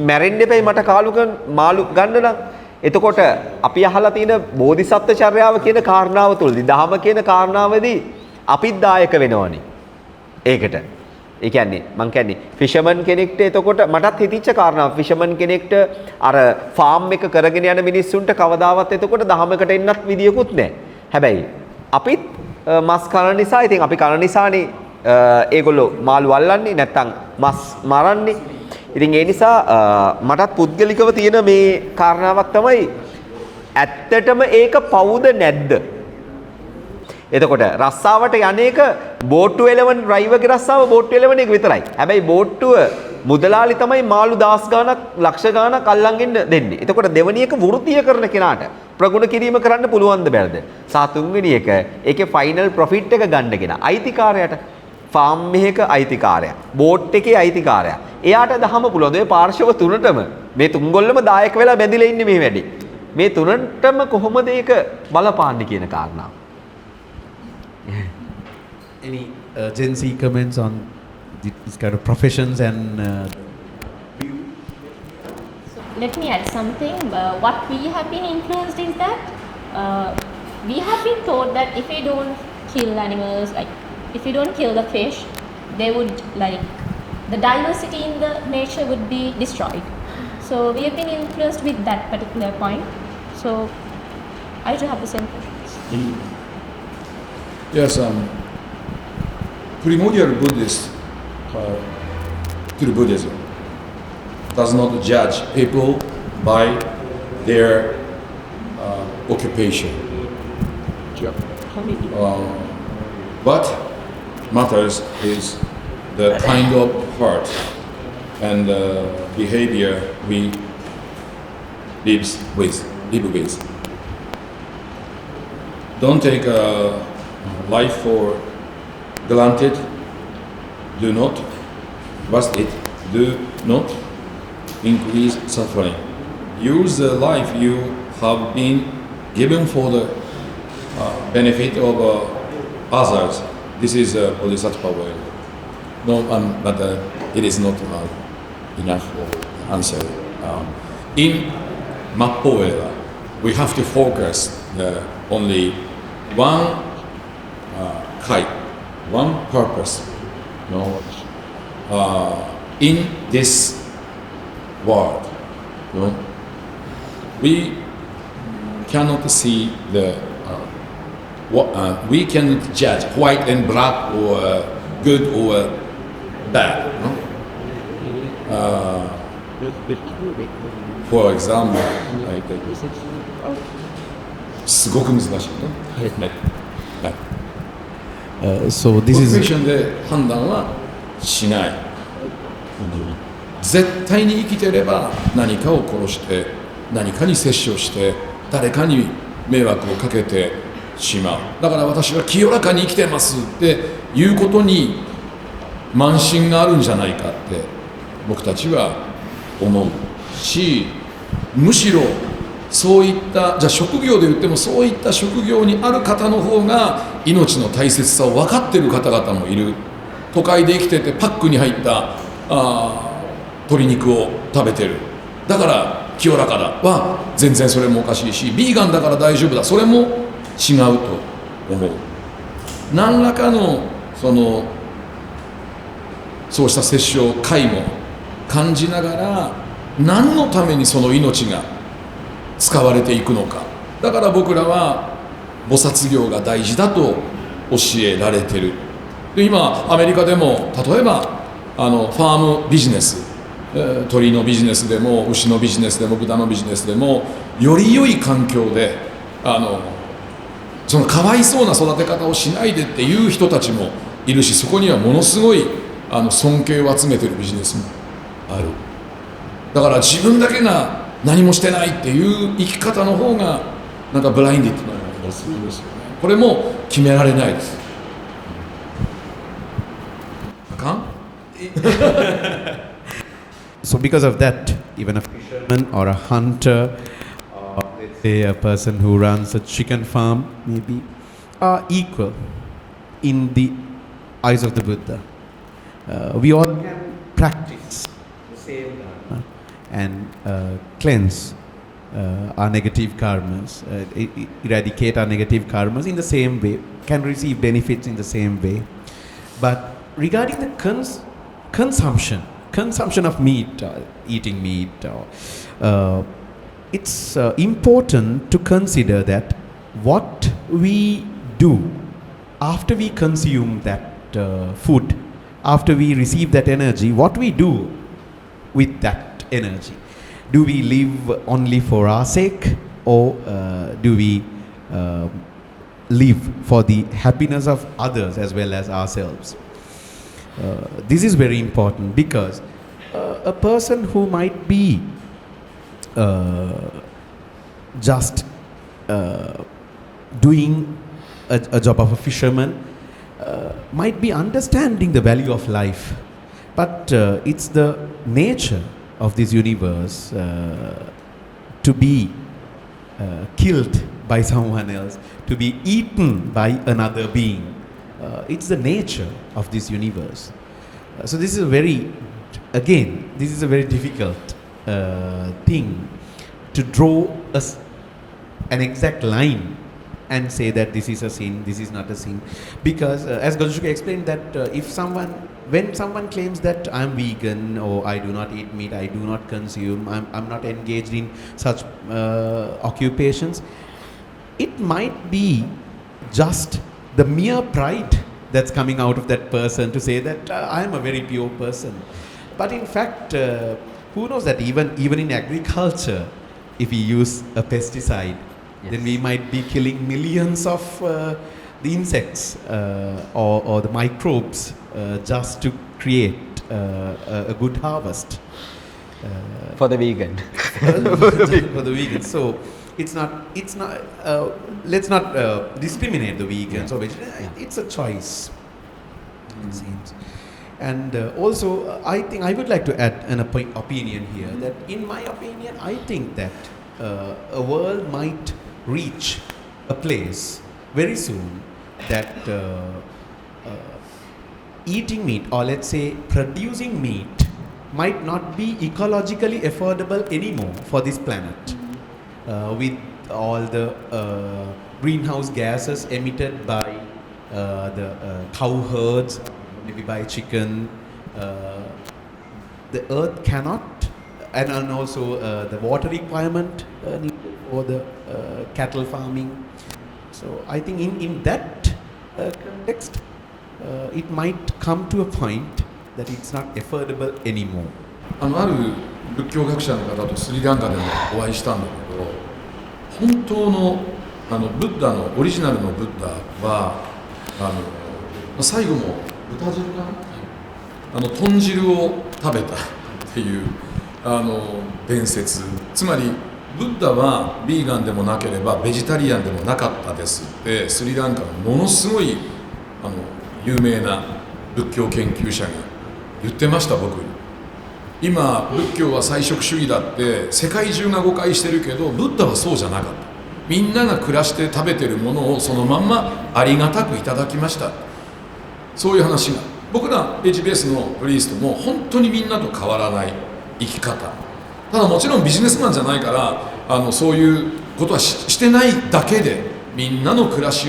මැරෙන්න එපයි මට මාළු ගන්න නම්. එතකොට අපි අහලා තියෙන බෝධිසත්ව චර්යාව කියන කාරණාව තුළදී දහම කියන කාරණාවේදී අපිත් දායක වෙනවනේ. ඒකට. ඒ කියන්නේ මං කියන්නේ ෆිෂර්මන් කෙනෙක්ට එතකොට මටත් හිතිච්ච කාරණාව ෆිෂර්මන් කෙනෙක්ට අර ෆාම් එක කරගෙන යන මිනිස්සුන්ට කවදාවත් එතකොට දහමකට එන්නත් විදියකුත් නැහැ. හැබැයි අපිත් මස් කන නිසා ඉතින් අපි කන නිසානේ ඒගොල්ලෝ මාළු අල්ලන්නේ නැත්තම් මස් මරන්නේ. ඉතින් ඒ නිසා මටත් පුද්ගලිකව තියෙන මේ කාරණාවක් තමයි ඇත්තටම ඒක පවුද නැද්ද? එතකොට රස්සාවට යන්නේක බෝට්ටු එලවන ඩ්‍රයිවර්ගේ රස්සාව බෝට්ටු එලවන එක විතරයි. හැබැයි බෝට්ටුව මුදලාලි තමයි මාළු 10 ගාණක් ලක්ෂ ගාණක් අල්ලන්ගෙන දෙන්නේ. එතකොට දෙවෙනි එක වෘත්තීය කරන කෙනාට ප්‍රගුණ කිරීම කරන්න පුළුවන්ද බැලද? සහ තුන්වෙනි එක ඒකේ ෆයිනල් ප්‍රොෆිට් එක ගන්න කෙනා අයිතිකාරයාට ෆාම් එකක අයිතිකාරයා බෝට් එකේ අයිතිකාරයා එයාට දහම පුළුවන්. ඔය පාර්ශව තුනටම මේ තුන්ගොල්ලම දායක වෙලා බැඳිලා ඉන්නේ මේ වැඩේ. මේ තුනටම කොහොමද ඒක බලපාන්නේ කියන කාරණාව. Any Gen Z comments on this kind of professions and So let me add something. What we have been influenced is that we have been taught that if we don't kill animals, like if we don't kill the fish, they would the diversity in the nature would be destroyed. So we have been influenced with that particular point. So I do have the same questions. Yes, primordial Buddhist through Buddhism does not judge people by their occupation. What matters is the kind of heart and behavior we live with. Don't take life for granted. Do not waste it. Do not increase suffering. Use the life you have been given for the benefit of others. This is Bodhisattva way. No, but it is not enough answer. In Mappoera, we have to focus only one one purpose. No, in this world, no, we cannot see we cannot judge white and black or good or bad. No? For example, すごく難しいね。so this is モチベーションで判断はしない。絶対に生きてれば何かを殺して何かに摂取して誰かに迷惑をかけてしまう。だから私は清らかに生きてますっていうことに慢心があるんじゃないかって僕たちは思うし、むしろそういったじゃあ職業で言ってもそういった職業にある方の方が命の大切さを分かっている方々もいる。都会で生きててパックに入った鶏肉を食べてる、だから清らかだは全然それもおかしいし、ビーガンだから大丈夫だ、それも違うと思う。何らかのそうした摂取を解も感じながら何のためにその命が使われていくのか。だから僕らは菩薩業が大事だと教えられてる。で今アメリカでも例えばファームビジネス、鳥のビジネスでも牛のビジネスでも豚のビジネスでもより良い環境でそのかわいそうな育て方をしないでっていう人たちもいるし、そこにはものすごい尊敬を集めてるビジネスもある。だから自分だけが何もしてないっていう生き方の方がなんかブラインディットなような気がするんですよね。これも決められないです。あかんSo because of that, even a fisherman or a hunter, or let's say a person who runs a chicken farm, maybe, are equal in the eyes of the Buddha. We all can practice the same dharma and cleanse our negative karmas, eradicate our negative karmas in the same way, can receive benefits in the same way. But regarding the consumption of meat, eating meat, it's important to consider that what we do after we consume that food, after we receive that energy, what we do with that energy. Do we live only for our sake, or do we live for the happiness of others as well as ourselves? This is very important because a person who might be just doing a job of a fisherman might be understanding the value of life, but it's the nature of this universe to be killed by someone else, to be eaten by another being. It's the nature of this universe. So this is a very difficult thing to draw an exact line and say that this is a sin, this is not a sin. Because as Gojushoku explained that when someone claims that I'm vegan or I do not eat meat, I do not consume, I'm not engaged in such occupations, it might be just the mere pride that's coming out of that person to say that I'm a very pure person. But in fact, who knows that even in agriculture, if we use a pesticide, then we might be killing millions of the insects or the microbes just to create a good harvest. For the vegan. For the vegans. So it's not let's not discriminate the vegans or vegetarians. It's a choice, it seems. And also I think I would like to add an opinion here, that in my opinion I think that a world might reach a place very soon that eating meat, or let's say producing meat, might not be ecologically affordable anymore for this planet. With all the greenhouse gases emitted by the cow herds, maybe by chicken, the earth cannot, and also the water requirement needed for the cattle farming. So I think in that context, it might come to a point that it's not affordable anymore. ある仏教学者の方とスリランカでもお会いしたんだけど、本当のブッダのオリジナルのブッダは最後も豚汁かな、豚汁を食べたっていう伝説。つまりブッダはビーガンでもなければベジタリアンでもなかったですってスリランカのものすごい有名な仏教研究者が言ってました。僕に今仏教は菜食主義だって世界中が誤解してるけど、ブッダはそうじゃなかった。みんなが暮らして食べてるものをそのまんまありがたくいただきました。そういう話が、僕ら HBS のプリーストも本当にみんなと変わらない生き方。ただもちろんビジネスマンじゃないからそういうことは してないだけで、みんなの暮らし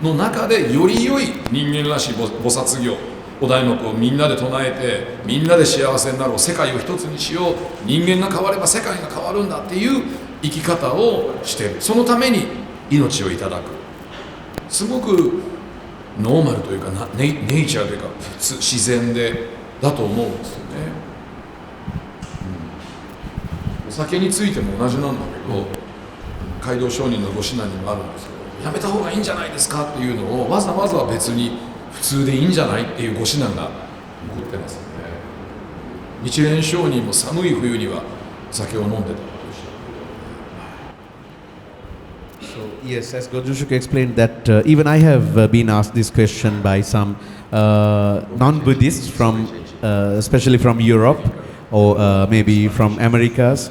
の中でより良い人間らしい菩薩業、お題目をみんなで唱えて、みんなで幸せになろう、世界を一つにしよう、人間が変われば世界が変わるんだっていう生き方をしている。そのために命をいただく、すごくノーマルというかネイチャーというか自然でだと思うんですよね。酒についても同じなんだけど、街道商人のご指南にもあるんですけど、やめた方がいいんじゃないですかっていうのをわざわざ別に普通でいいんじゃないっていうご指南が残ってますよね。日蓮上人も寒い冬には酒を飲んでたとおっしゃってる。 So yes, as Gojushoku explained that even I have been asked this question by some non-Buddhists from, especially from Europe or maybe from Americas.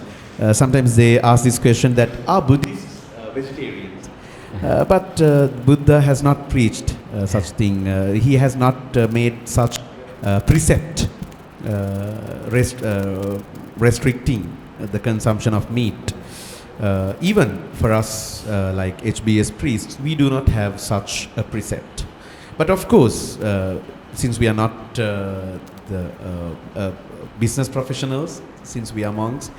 Sometimes they ask this question that are Buddhists vegetarians? But Buddha has not preached such thing. He has not made such precept restricting the consumption of meat. Even for us, like HBS priests, we do not have such a precept. But of course, since we are not the business professionals, since we are monks,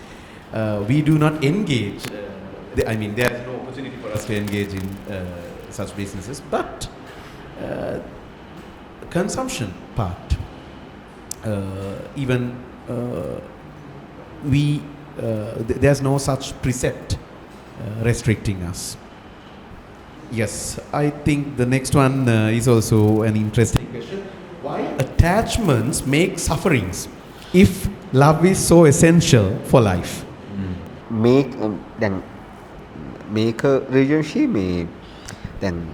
we do not engage. I mean, there is no opportunity for us to engage in such businesses. But consumption part, even we. There's no such precept restricting us. Yes, I think the next one is also an interesting question. Why attachments make sufferings if love is so essential for life? Make then make a relationship may then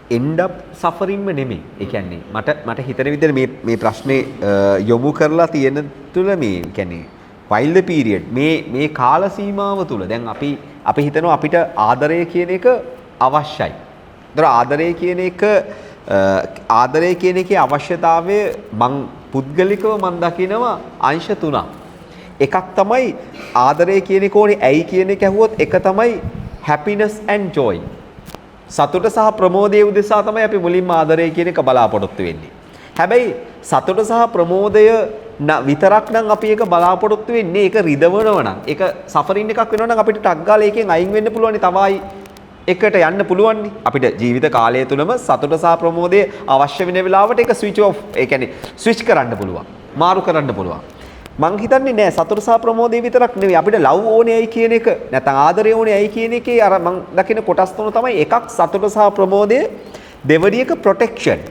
end up suffering නෙමෙයි. ඒ කියන්නේ මට හිතන විදිහට මේ ප්‍රශ්නේ යොමු කරලා තියෙන තුල මේ කියන්නේ while the period මේ කාල සීමාව තුල දැන් අපි හිතනවා අපිට ආදරය කියන එක අවශ්‍යයි. ඒතර ආදරය කියන එකේ අවශ්‍යතාවය මං පුද්ගලිකව මං දකිනවා අංශ තුනක්. එකක් තමයි ආදරය කියන එක ඕනේ ඇයි කියන එක ඇහුවොත් එක තමයි happiness and joy. සතුට සහ ප්‍රමෝදය උදෙසා තමයි අපි මුලින්ම ආදරය කියන එක බලාපොරොත්තු වෙන්නේ. හැබැයි සතුට සහ ප්‍රමෝදය විතරක් නම් අපි ඒක බලාපොරොත්තු වෙන්නේ ඒක රිදවනවා නම් ඒක සෆරින් එකක් වෙනවා නම් අපිට ටක් ගාලා එකෙන් අයින් වෙන්න පුළුවන් තමයි එකට යන්න පුළුවන් නේ අපිට ජීවිත කාලය තුලම සතුට සහ ප්‍රමෝදය අවශ්‍ය වෙන වෙලාවට ඒක ස්විච් ඔෆ් ඒ කියන්නේ ස්විච් කරන්න පුළුවන් මාරු කරන්න පුළුවන් මං හිතන්නේ නෑ සතුට සහ ප්‍රමෝදය විතරක් නෙවෙයි අපිට ලව් ඕනේයි කියන එක නැත්නම් ආදරය ඕනේයි කියන එකේ අර මං දකින කොටස් තුන තමයි එකක් සතුට සහ ප්‍රමෝදය දෙවෙනි එක ප්‍රොටෙක්ෂන්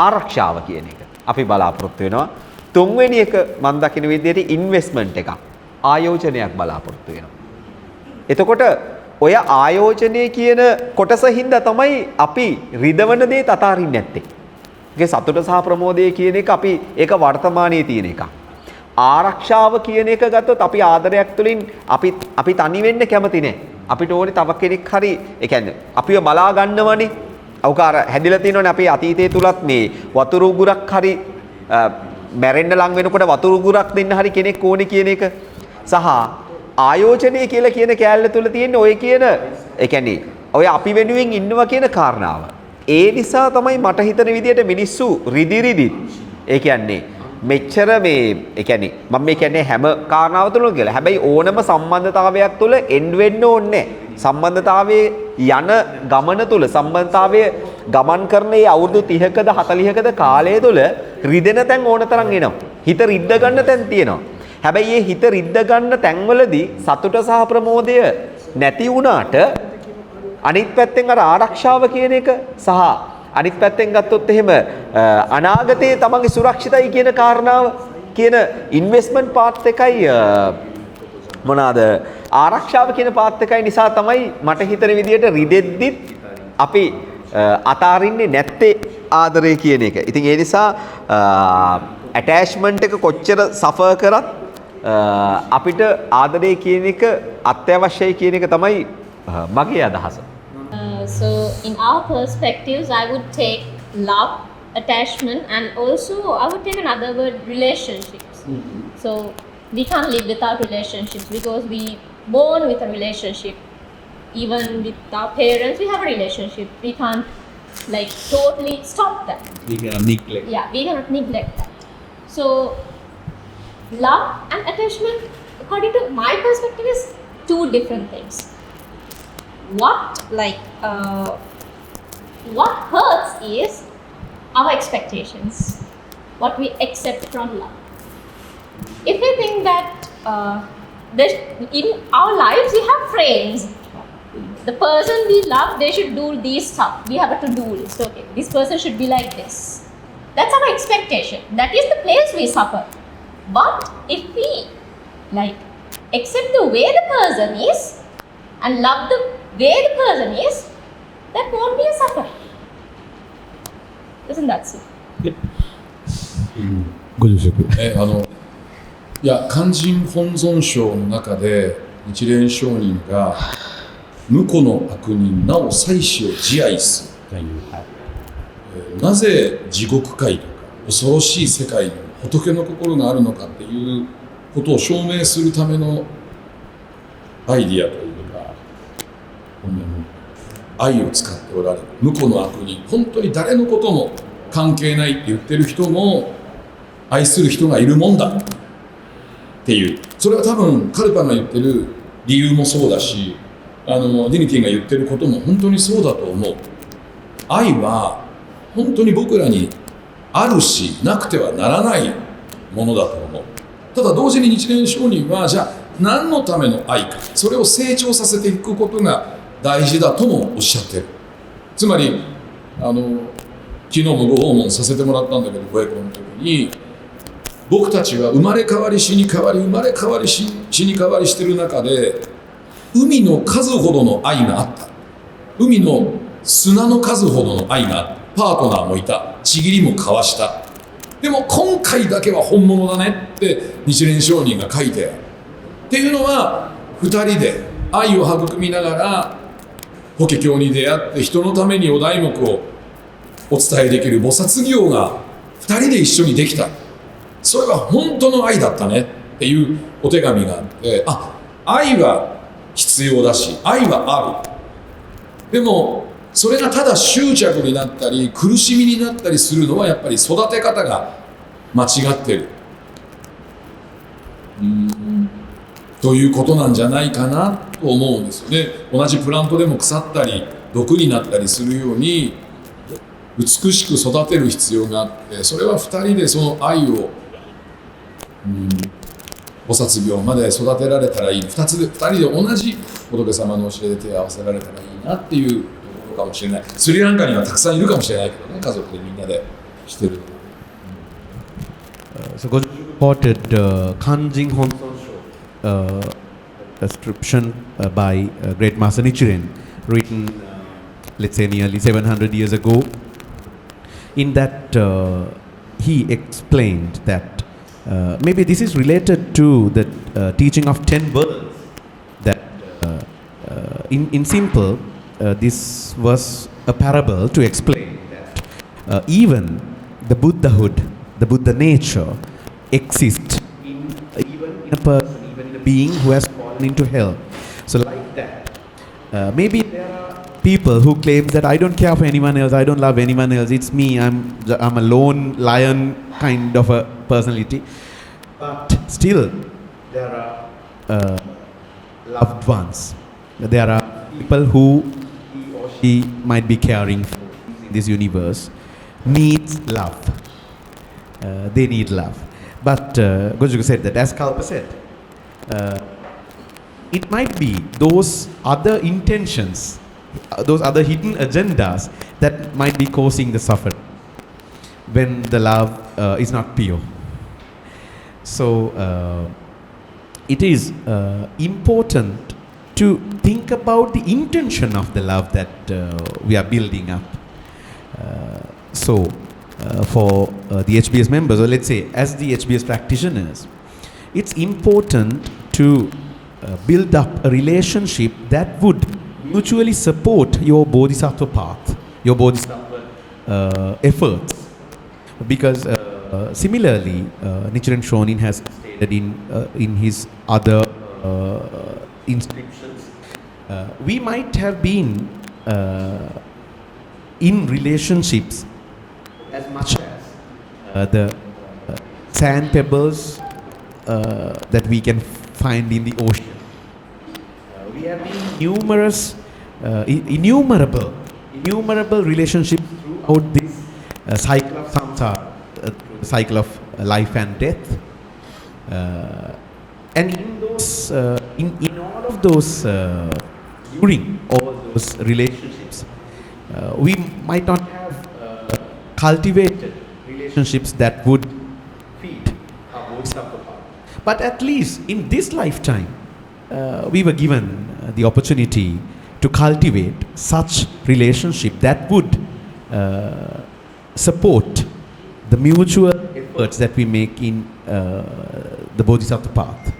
ආරක්ෂාව කියන එක අපි බලාපොරොත්තු වෙනවා තුන්වෙනි එක මම දකින විදිහට ඉන්වෙස්ට්මන්ට් එකක් ආයෝජනයක් බලාපොරොත්තු වෙනවා. එතකොට ඔය ආයෝජනයේ කියන කොටස හින්දා තමයි අපි රිදවන දේ තතරින් නැත්තේ. ඒකේ සතුට සහ ප්‍රමෝදය කියන එක අපි ඒක වර්තමානයේ තියෙන එකක්. ආරක්ෂාව කියන එක ගත්තොත් අපි ආදරයක් තුළින් අපි තනි වෙන්න කැමති නැහැ. අපිට ඕනේ තව කෙනෙක් හරි ඒ කියන්නේ අපිව බලා ගන්නවනේ. අවකාර හැදිලා තියෙනවනේ අපි අතීතයේ තුලත් මේ වතුර උගුරක් හරි මැරෙන්න ලං වෙනකොට වතුර උගුරක් දෙන්න හරි කෙනෙක් ඕනේ කියන එක සහ ආයෝජනය කියලා කියන කෑල්ල තුල තියෙන ඔය කියන ඒ කියන්නේ ඔය අපි වෙනුවෙන් ඉන්නවා කියන කාරණාව. ඒ නිසා තමයි මට හිතන විදිහට මිනිස්සු රිදිරිදිත් ඒ කියන්නේ මෙච්චර මේ ඒ කියන්නේ මම මේ කියන්නේ හැම කාරණාව තුලම කියලා. හැබැයි ඕනම සම්බන්ධතාවයක් තුල එන්ඩ් වෙන්න ඕනේ සම්බන්ධතාවයේ යන ගමන තුල සම්බන්ධතාවයේ ගමන් කරන මේ අවුරුදු 30කද 40කද කාලය තුල රිදෙන තැන් ඕන තරම් එනවා. හිත රිද්ද ගන්න තැන් තියෙනවා. හැබැයි මේ හිත රිද්ද ගන්න තැන්වලදී සතුට සහ ප්‍රමෝදය නැති වුණාට අනිත් පැත්තෙන් අර ආරක්ෂාව කියන එක සහ අනිත් පැත්තෙන් ගත්තොත් එහෙම අනාගතයේ තමන්ගේ සුරක්ෂිතයි කියන කාරණාව කියන ඉන්වෙස්ට්මන්ට් පාර්ට් එකයි මොනවාද ආරක්ෂාව කියන පාත් එකයි නිසා තමයි මට හිතන විදියට රිදෙද්දිත් අපි අතාරින්නේ නැත්තේ ආදරය කියන එක. ඉතින් ඒ නිසා ඇටැච්මන්ට් එක කොච්චර සෆර් කරත් අපිට ආදරය කියන එක අත්‍යවශ්‍යයි කියන එක තමයි මගේ අදහස. So in our perspectives, I would take love, attachment, and also I would take another word, relationships. So we can't live without relationships because we born with a relationship. Even with our parents, we have a relationship. We can't like totally stop that. We cannot neglect. Yeah, we cannot neglect that. So love and attachment, according to my perspective, is two different things. What hurts is our expectations, what we accept from love. If we think that In our lives, we have frames. The person we love, they should do these stuff. We have a to-do list. Okay, this person should be like this. That's our expectation. That is the place we suffer. But if we accept the way the person is and love the way the person is, that won't be a suffering. Isn't that so? ご住職。いや勧進本尊章の中で日蓮上人が無辜の悪人なお妻子を自愛するという、なぜ地獄界とか恐ろしい世界に仏の心があるのかっていうことを証明するためのアイディアというか、愛を使っておられる無辜の悪人、本当に誰のことも関係ないって言ってる人も愛する人がいるもんだっていう、それは多分カルパが言ってる理由もそうだし、ディニティが言ってることも本当にそうだと思う。愛は本当に僕らにあるしなくてはならないものだと思う。ただ同時に日蓮上人はじゃあ何のための愛か、それを成長させていくことが大事だともおっしゃってる。つまり昨日もご訪問させてもらったんだけど、ご栄光の時に僕たちは生まれ変わり死に変わり生まれ変わり死に変わりしてる中で、海の数ほどの愛があった、海の砂の数ほどの愛があった、パートナーもいた、ちぎりも交わした、でも今回だけは本物だねって日蓮上人が書いてあるっていうのは、2人で愛を育みながら法華経に出会って人のためにお題目をお伝えできる菩薩行が2人で一緒にできた、それは本当の愛だったねっていうお手紙があって、愛は必要だし愛はある。でもそれがただ執着になったり苦しみになったりするのはやっぱり育て方が間違ってるということなんじゃないかなと思うんですよね。同じプラントでも腐ったり毒になったりするように美しく育てる必要があって、それは2人でその愛を菩薩行まで育てられたらいい、2人で同じ仏様の教えで手を合わせられたらいいなっていうところかもしれない。スリランカにはたくさんいるかもしれないけどね、家族でみんなでしてる。So Gojushoku quoted Kanjin Honsonsho, a description by great Master Nichiren, written let's say nearly 700 years ago. In that he explained that maybe this is related to the teaching of 10 birds, that in simple this was a parable to explain that even the Buddhahood, the Buddha nature exists even in a person, even in a being who has fallen into hell. So like that, maybe there are people who claim that I don't care for anyone else, I don't love anyone else, it's me, I'm a lone lion kind of a personality. But still, there are loved ones. There are people who he or she might be caring for in this universe, needs love. They need love. But Gojushoku said that, as Kalpa said, it might be those other intentions, those other hidden agendas that might be causing the suffering when the love is not pure. So it is important to think about the intention of the love that we are building up. For the HBS members, or let's say as the HBS practitioners, it's important to build up a relationship that would mutually support your bodhisattva path, your bodhisattva efforts. Because similarly, Nichiren Shonin has stated in his other inscriptions, we might have been in relationships as much as the sand pebbles that we can find in the ocean. We have been innumerable relationships throughout this cycle of samsara, cycle of life and death. And in those those, in all of those, during all those relationships, we might not have cultivated relationships that would feed our bodhisattva path. But at least in this lifetime, we were given the opportunity to cultivate such relationship that would support the mutual efforts that we make in the bodhisattva path.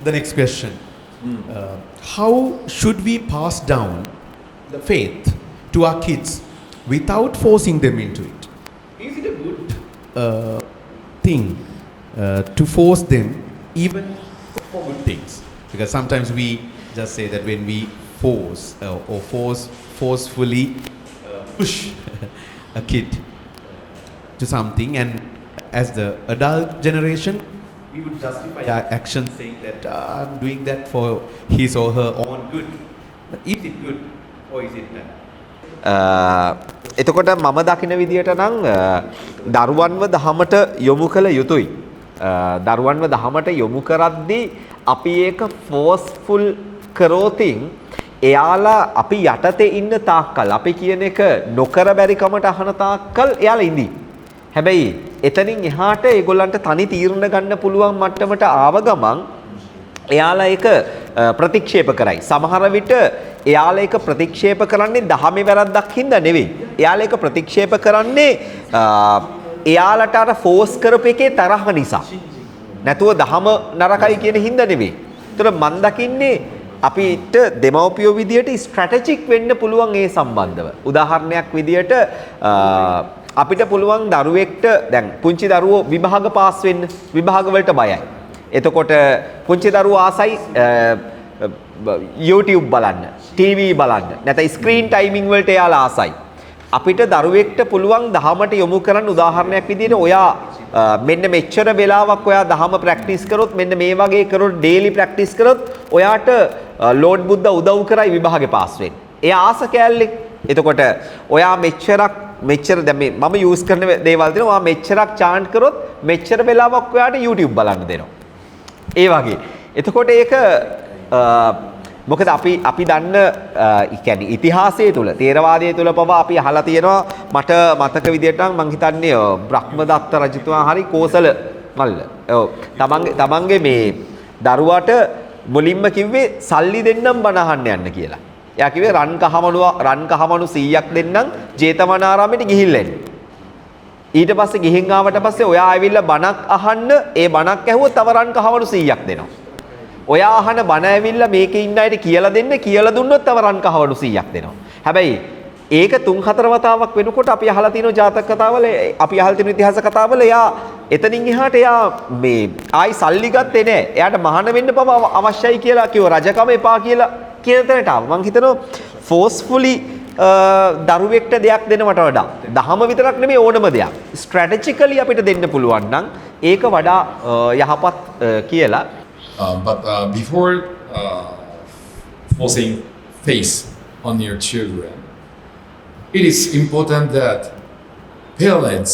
The next question. How should we pass down the faith to our kids without forcing them into it? Is it a good thing to force them even for good things? Because sometimes we just say that when we force or forcefully push a kid to something, and as the adult generation, we would justify our actions saying that I'm doing that for his or her own good. But is it good or is it bad? එතකොට මම දකින විදියට නම් දරුවන්ව දහමට යොමු කළ යුතුයි. දරුවන්ව දහමට යොමු කරද්දී අපි ඒක ෆෝස්ෆුල් කරෝතින් එයාලා අපි යටතේ ඉන්න තාක්කල් අපි කියන එක නොකර බැරි කමට අහන තාක්කල් එයාලා ඉඳී. හැබැයි එතනින් එහාට ඒගොල්ලන්ට තනි තීරණ ගන්න පුළුවන් මට්ටමට ආව ගමන් එයාලා ඒක ප්‍රතික්ෂේප කරයි. සමහර විට එයාලා ඒක ප්‍රතික්ෂේප කරන්නේ දහමේ වැරද්දක් හින්දා නෙවෙයි. එයාලා ඒක ප්‍රතික්ෂේප කරන්නේ එයාලට අර ෆෝස් කරපු එකේ තරහ නිසා. නැතුව දහම නරකයි කියන හින්දා නෙවෙයි. ඒතර මම දකින්නේ අපිට දෙමව්පියෝ විදියට ස්ට්‍රැටජික් වෙන්න පුළුවන් ඒ සම්බන්ධව. උදාහරණයක් විදියට අපිට පුළුවන් දරුවෙක්ට දැන් පුංචි දරුවෝ විභාග පාස් වෙන්න විභාග වලට බයයි. එතකොට පුංචි දරුවෝ ආසයි YouTube බලන්න, TV බලන්න, නැත්නම් ස්ක්‍රීන් ටයිමින් වලට එයාලා ආසයි. අපිට දරුවෙක්ට පුළුවන් දහමට යොමු කරන්න උදාහරණයක් විදියට ඔයා මෙන්න මෙච්චර වෙලාවක් ඔයා දහම ප්‍රැක්ටිස් කරොත් මෙන්න මේ වගේ කරොත් ඩේලි ප්‍රැක්ටිස් කරොත් ඔයාට ලෝඩ් බුද්දා උදව් කරයි විභාගේ පාස් වෙන්න. එයා ආස කෑල්ලේ. එතකොට ඔයා මෙච්චර දැන් මේ මම යූස් කරන දේවල් දෙනවා. ඔයා මෙච්චරක් චාන්ට් කරොත් මෙච්චර වෙලාවක් ඔයාට YouTube බලන්න දෙනවා. ඒ වගේ. එතකොට ඒක මොකද අපි දන්න කියන්නේ ඉතිහාසයේ තුල තේරවාදයේ තුල පවා අපි අහලා තියෙනවා මට මතක විදියට නම් මං හිතන්නේ බ්‍රහ්මදත්ත රජතුමා හරි කෝසල මල්ල. ඔව් තමන්ගේ මේ දරුවාට මුලින්ම කිව්වේ සල්ලි දෙන්නම් බණ අහන්න යන්න කියලා. එයා කිව්වේ රන් කහමණු 100ක් දෙන්නම් ජේතවනාරාමයට ගිහිල්ලා එන්න. ඊට පස්සේ ගිහින් ආවට පස්සේ ඔයා ආවිල්ලා බණක් අහන්න ඒ බණක් ඇහුවොත් තව රන් කහමණු 100ක් දෙනවා. ඔයා අහන බණ ඇවිල්ලා මේකේ ඉන්න අයට කියලා දෙන්න කියලා දුන්නොත් තව රන් කහවණු 100ක් දෙනවා. හැබැයි ඒක 3-4 වතාවක් වෙනකොට අපි අහලා තියෙන ජාතක කතාවල අපි අහලා තියෙන ඉතිහාස කතාවල එයා එතනින් එහාට එයා මේ ආයි සල්ලි ගත්තේ නැහැ. එයාට මහාන වෙන්න පවා අවශ්‍යයි කියලා කිව්ව රජකම එපා කියලා කියන තැනට ආවා. මං හිතනවා ෆෝස්ෆුලි දරුවෙක්ට දෙයක් දෙනවට වඩා දහම විතරක් නෙමෙයි ඕනම දෙයක් ස්ට්‍රැටජිකලි අපිට දෙන්න පුළුවන් නම් ඒක වඩා යහපත් කියලා. But before forcing faith on your children, it is important that parents,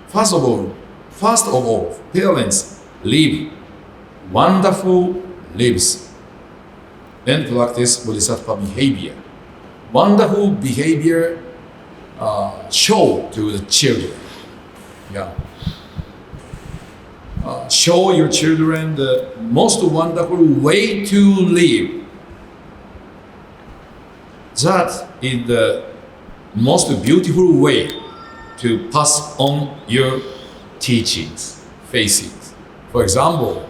first of all, parents live wonderful lives and practice bodhisattva behavior. Wonderful behavior show to the children. Yeah. Show your children the most wonderful way to live. That is the most beautiful way to pass on your teachings, faces. For example,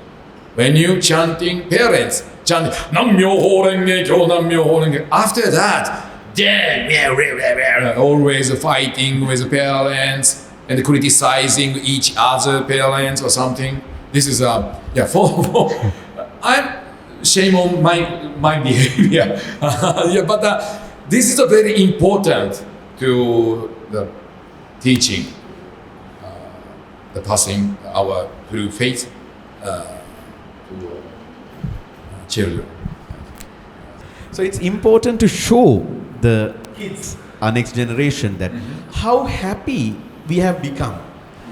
when you chanting, parents chanting Nam-myo Ho-renge Kyo, Nam-myo Ho-renge. After that, then always fighting with the parents and criticizing each other parents or something. This is I'm shame on my behavior. Yeah, but this is a very important to the teaching, the passing our through faith to children. So it's important to show the kids, our next generation, that how happy we have become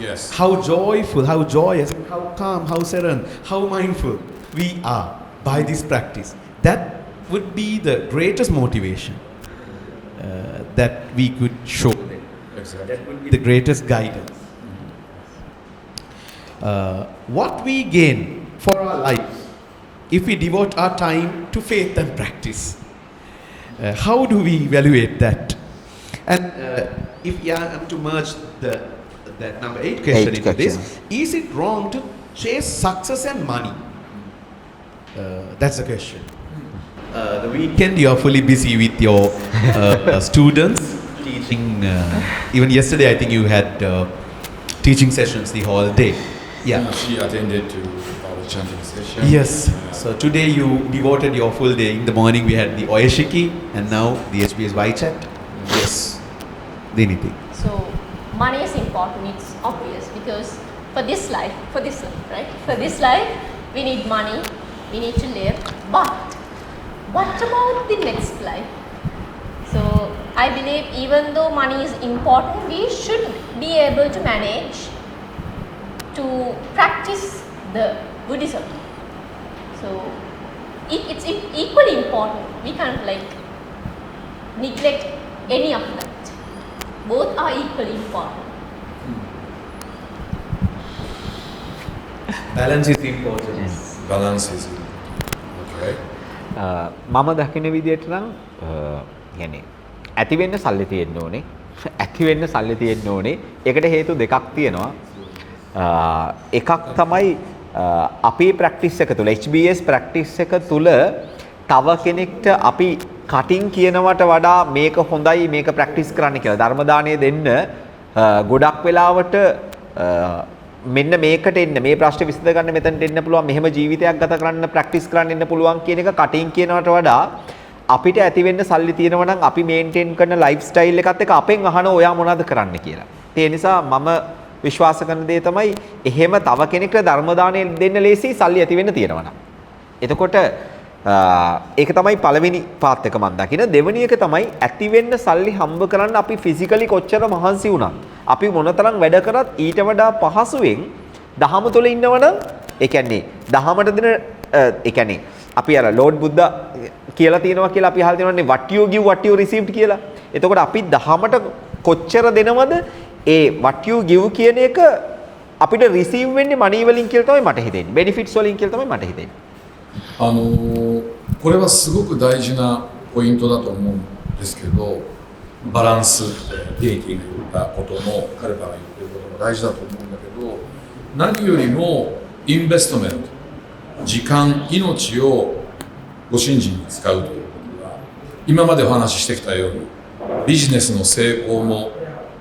Yes. how joyful, how joyous, how calm, how serene, how mindful we are by this practice. That would be the greatest motivation that we could show them. Exactly. That would be the greatest guidance. What we gain for our lives if we devote our time to faith and practice. How do we evaluate that? And if I am to merge that number 8 question into this, is it wrong to chase success and money? That's the question. The weekend you are fully busy with your students teaching. Even yesterday I think you had teaching sessions the whole day. Yeah. She attended to our chanting session. Yes. So today you devoted your full day. In the morning we had the Oyashiki and now the HBS Y chat. Yes. Anything. So money is important, it's obvious, because for this life, right? For this life, we need money, we need to live. But what about the next life? So I believe even though money is important, we should be able to manage to practice the Buddhism. So it's equally important. We can't neglect any of that. Both are equally important. Balance is important. Yes. Balance is okay. මම දකින විදිහට නම් يعني ඇති වෙන්න සල්ලි තියෙන්න ඕනේ. ඇති වෙන්න සල්ලි තියෙන්න ඕනේ. ඒකට හේතු දෙකක් තියෙනවා. එකක් තමයි අපේ ප්‍රැක්ටිස් එක තුළ HBS ප්‍රැක්ටිස් එක තුළ තව කෙනෙක්ට අපි කටින් කියනවට වඩා මේක හොඳයි මේක ප්‍රැක්ටිස් කරන්න කියලා ධර්ම දාණය දෙන්න ගොඩක් වෙලාවට මෙන්න මේකට එන්න මේ ප්‍රශ්නේ විසඳ ගන්න මෙතනට එන්න පුළුවන් මෙහෙම ජීවිතයක් ගත කරන්න ප්‍රැක්ටිස් කරන්න එන්න පුළුවන් කියන එක කටින් කියනවට වඩා අපිට ඇති වෙන්න සල්ලි තියෙනවා නම් අපි මේන්ටේන් කරන ලයිෆ් ස්ටයිල් එකත් එක්ක අපෙන් අහන ඔයා මොනවද කරන්න කියලා. ඒ නිසා මම විශ්වාස කරන දේ තමයි එහෙම තව කෙනෙක්ට ධර්ම දාණය දෙන්න ලේසි සල්ලි ඇති වෙන්න තියෙනවා නම්. එතකොට ඒක තමයි පළවෙනි පාත් එක මම දකින. දෙවෙනි එක තමයි ඇති වෙන්න සල්ලි හම්බ කරන්න අපි ෆිසිකලි කොච්චර මහන්සි වුණත් අපි මොනතරම් වැඩ කරත් ඊට වඩා පහසුවෙන් දහම තුල ඉන්නවනම් ඒ කියන්නේ දහමට දෙන ඒ කියන්නේ අපි අර ලෝඩ් බුද්දා කියලා තියෙනවා කියලා අපි අහලා තියෙනවානේ what you give what you received කියලා. එතකොට අපි දහමට කොච්චර දෙනවද ඒ what you give කියන එක අපිට receive වෙන්නේ money වලින් කියලා තමයි මට හිතෙන්නේ. benefits වලින් කියලා තමයි මට හිතෙන්නේ. これはすごく大事なポイントだと思うんですけど、バランスって利益が言ったことも彼らが言ってることも大事だと思うんだけど、何よりもインベストメント、時間、命をご信心に使うということは今までお話ししてきたようにビジネスの成功も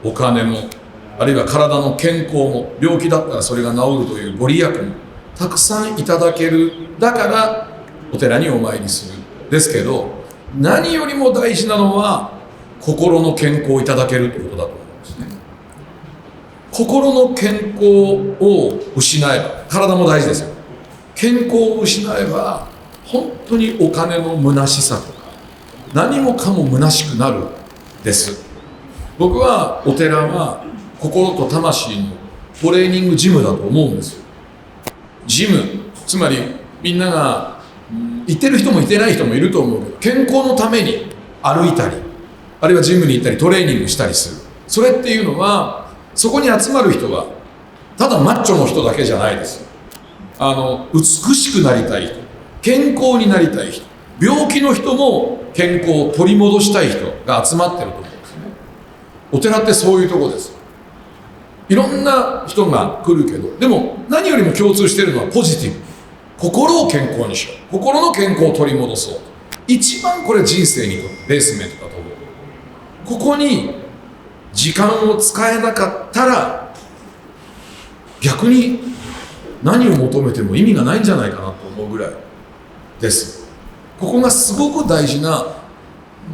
お金もあるいは体の健康も病気だったらそれが治るというご利益もたくさんいただける。だからお寺にお参りする。ですけど何よりも大事なのは心の健康をいただけるということだと思うんですね。心の健康を失えば体も大事ですよ。健康を失えば本当にお金の虚しさとか何もかも虚しくなるです。僕はお寺は心と魂のトレーニングジムだと思うんですよ。ジム、つまりみんなが行ってる人も行ってない人もいると思うけど、健康のために歩いたりあるいはジムに行ったりトレーニングしたりする。それっていうのはそこに集まる人はただマッチョの人だけじゃないです。美しくなりたい人、健康になりたい人、病気の人も健康を取り戻したい人が集まってると思うんですね。お寺ってそういうとこです。いろんな人が来るけど、でも何よりも共通しているのはポジティブ。心を健康にしよう。心の健康を取り戻そう。一番これ人生にとってベースメントだと思う。ここに時間を使えなかったら逆に何を求めても意味がないんじゃないかなと思うぐらいです。ここがすごく大事な、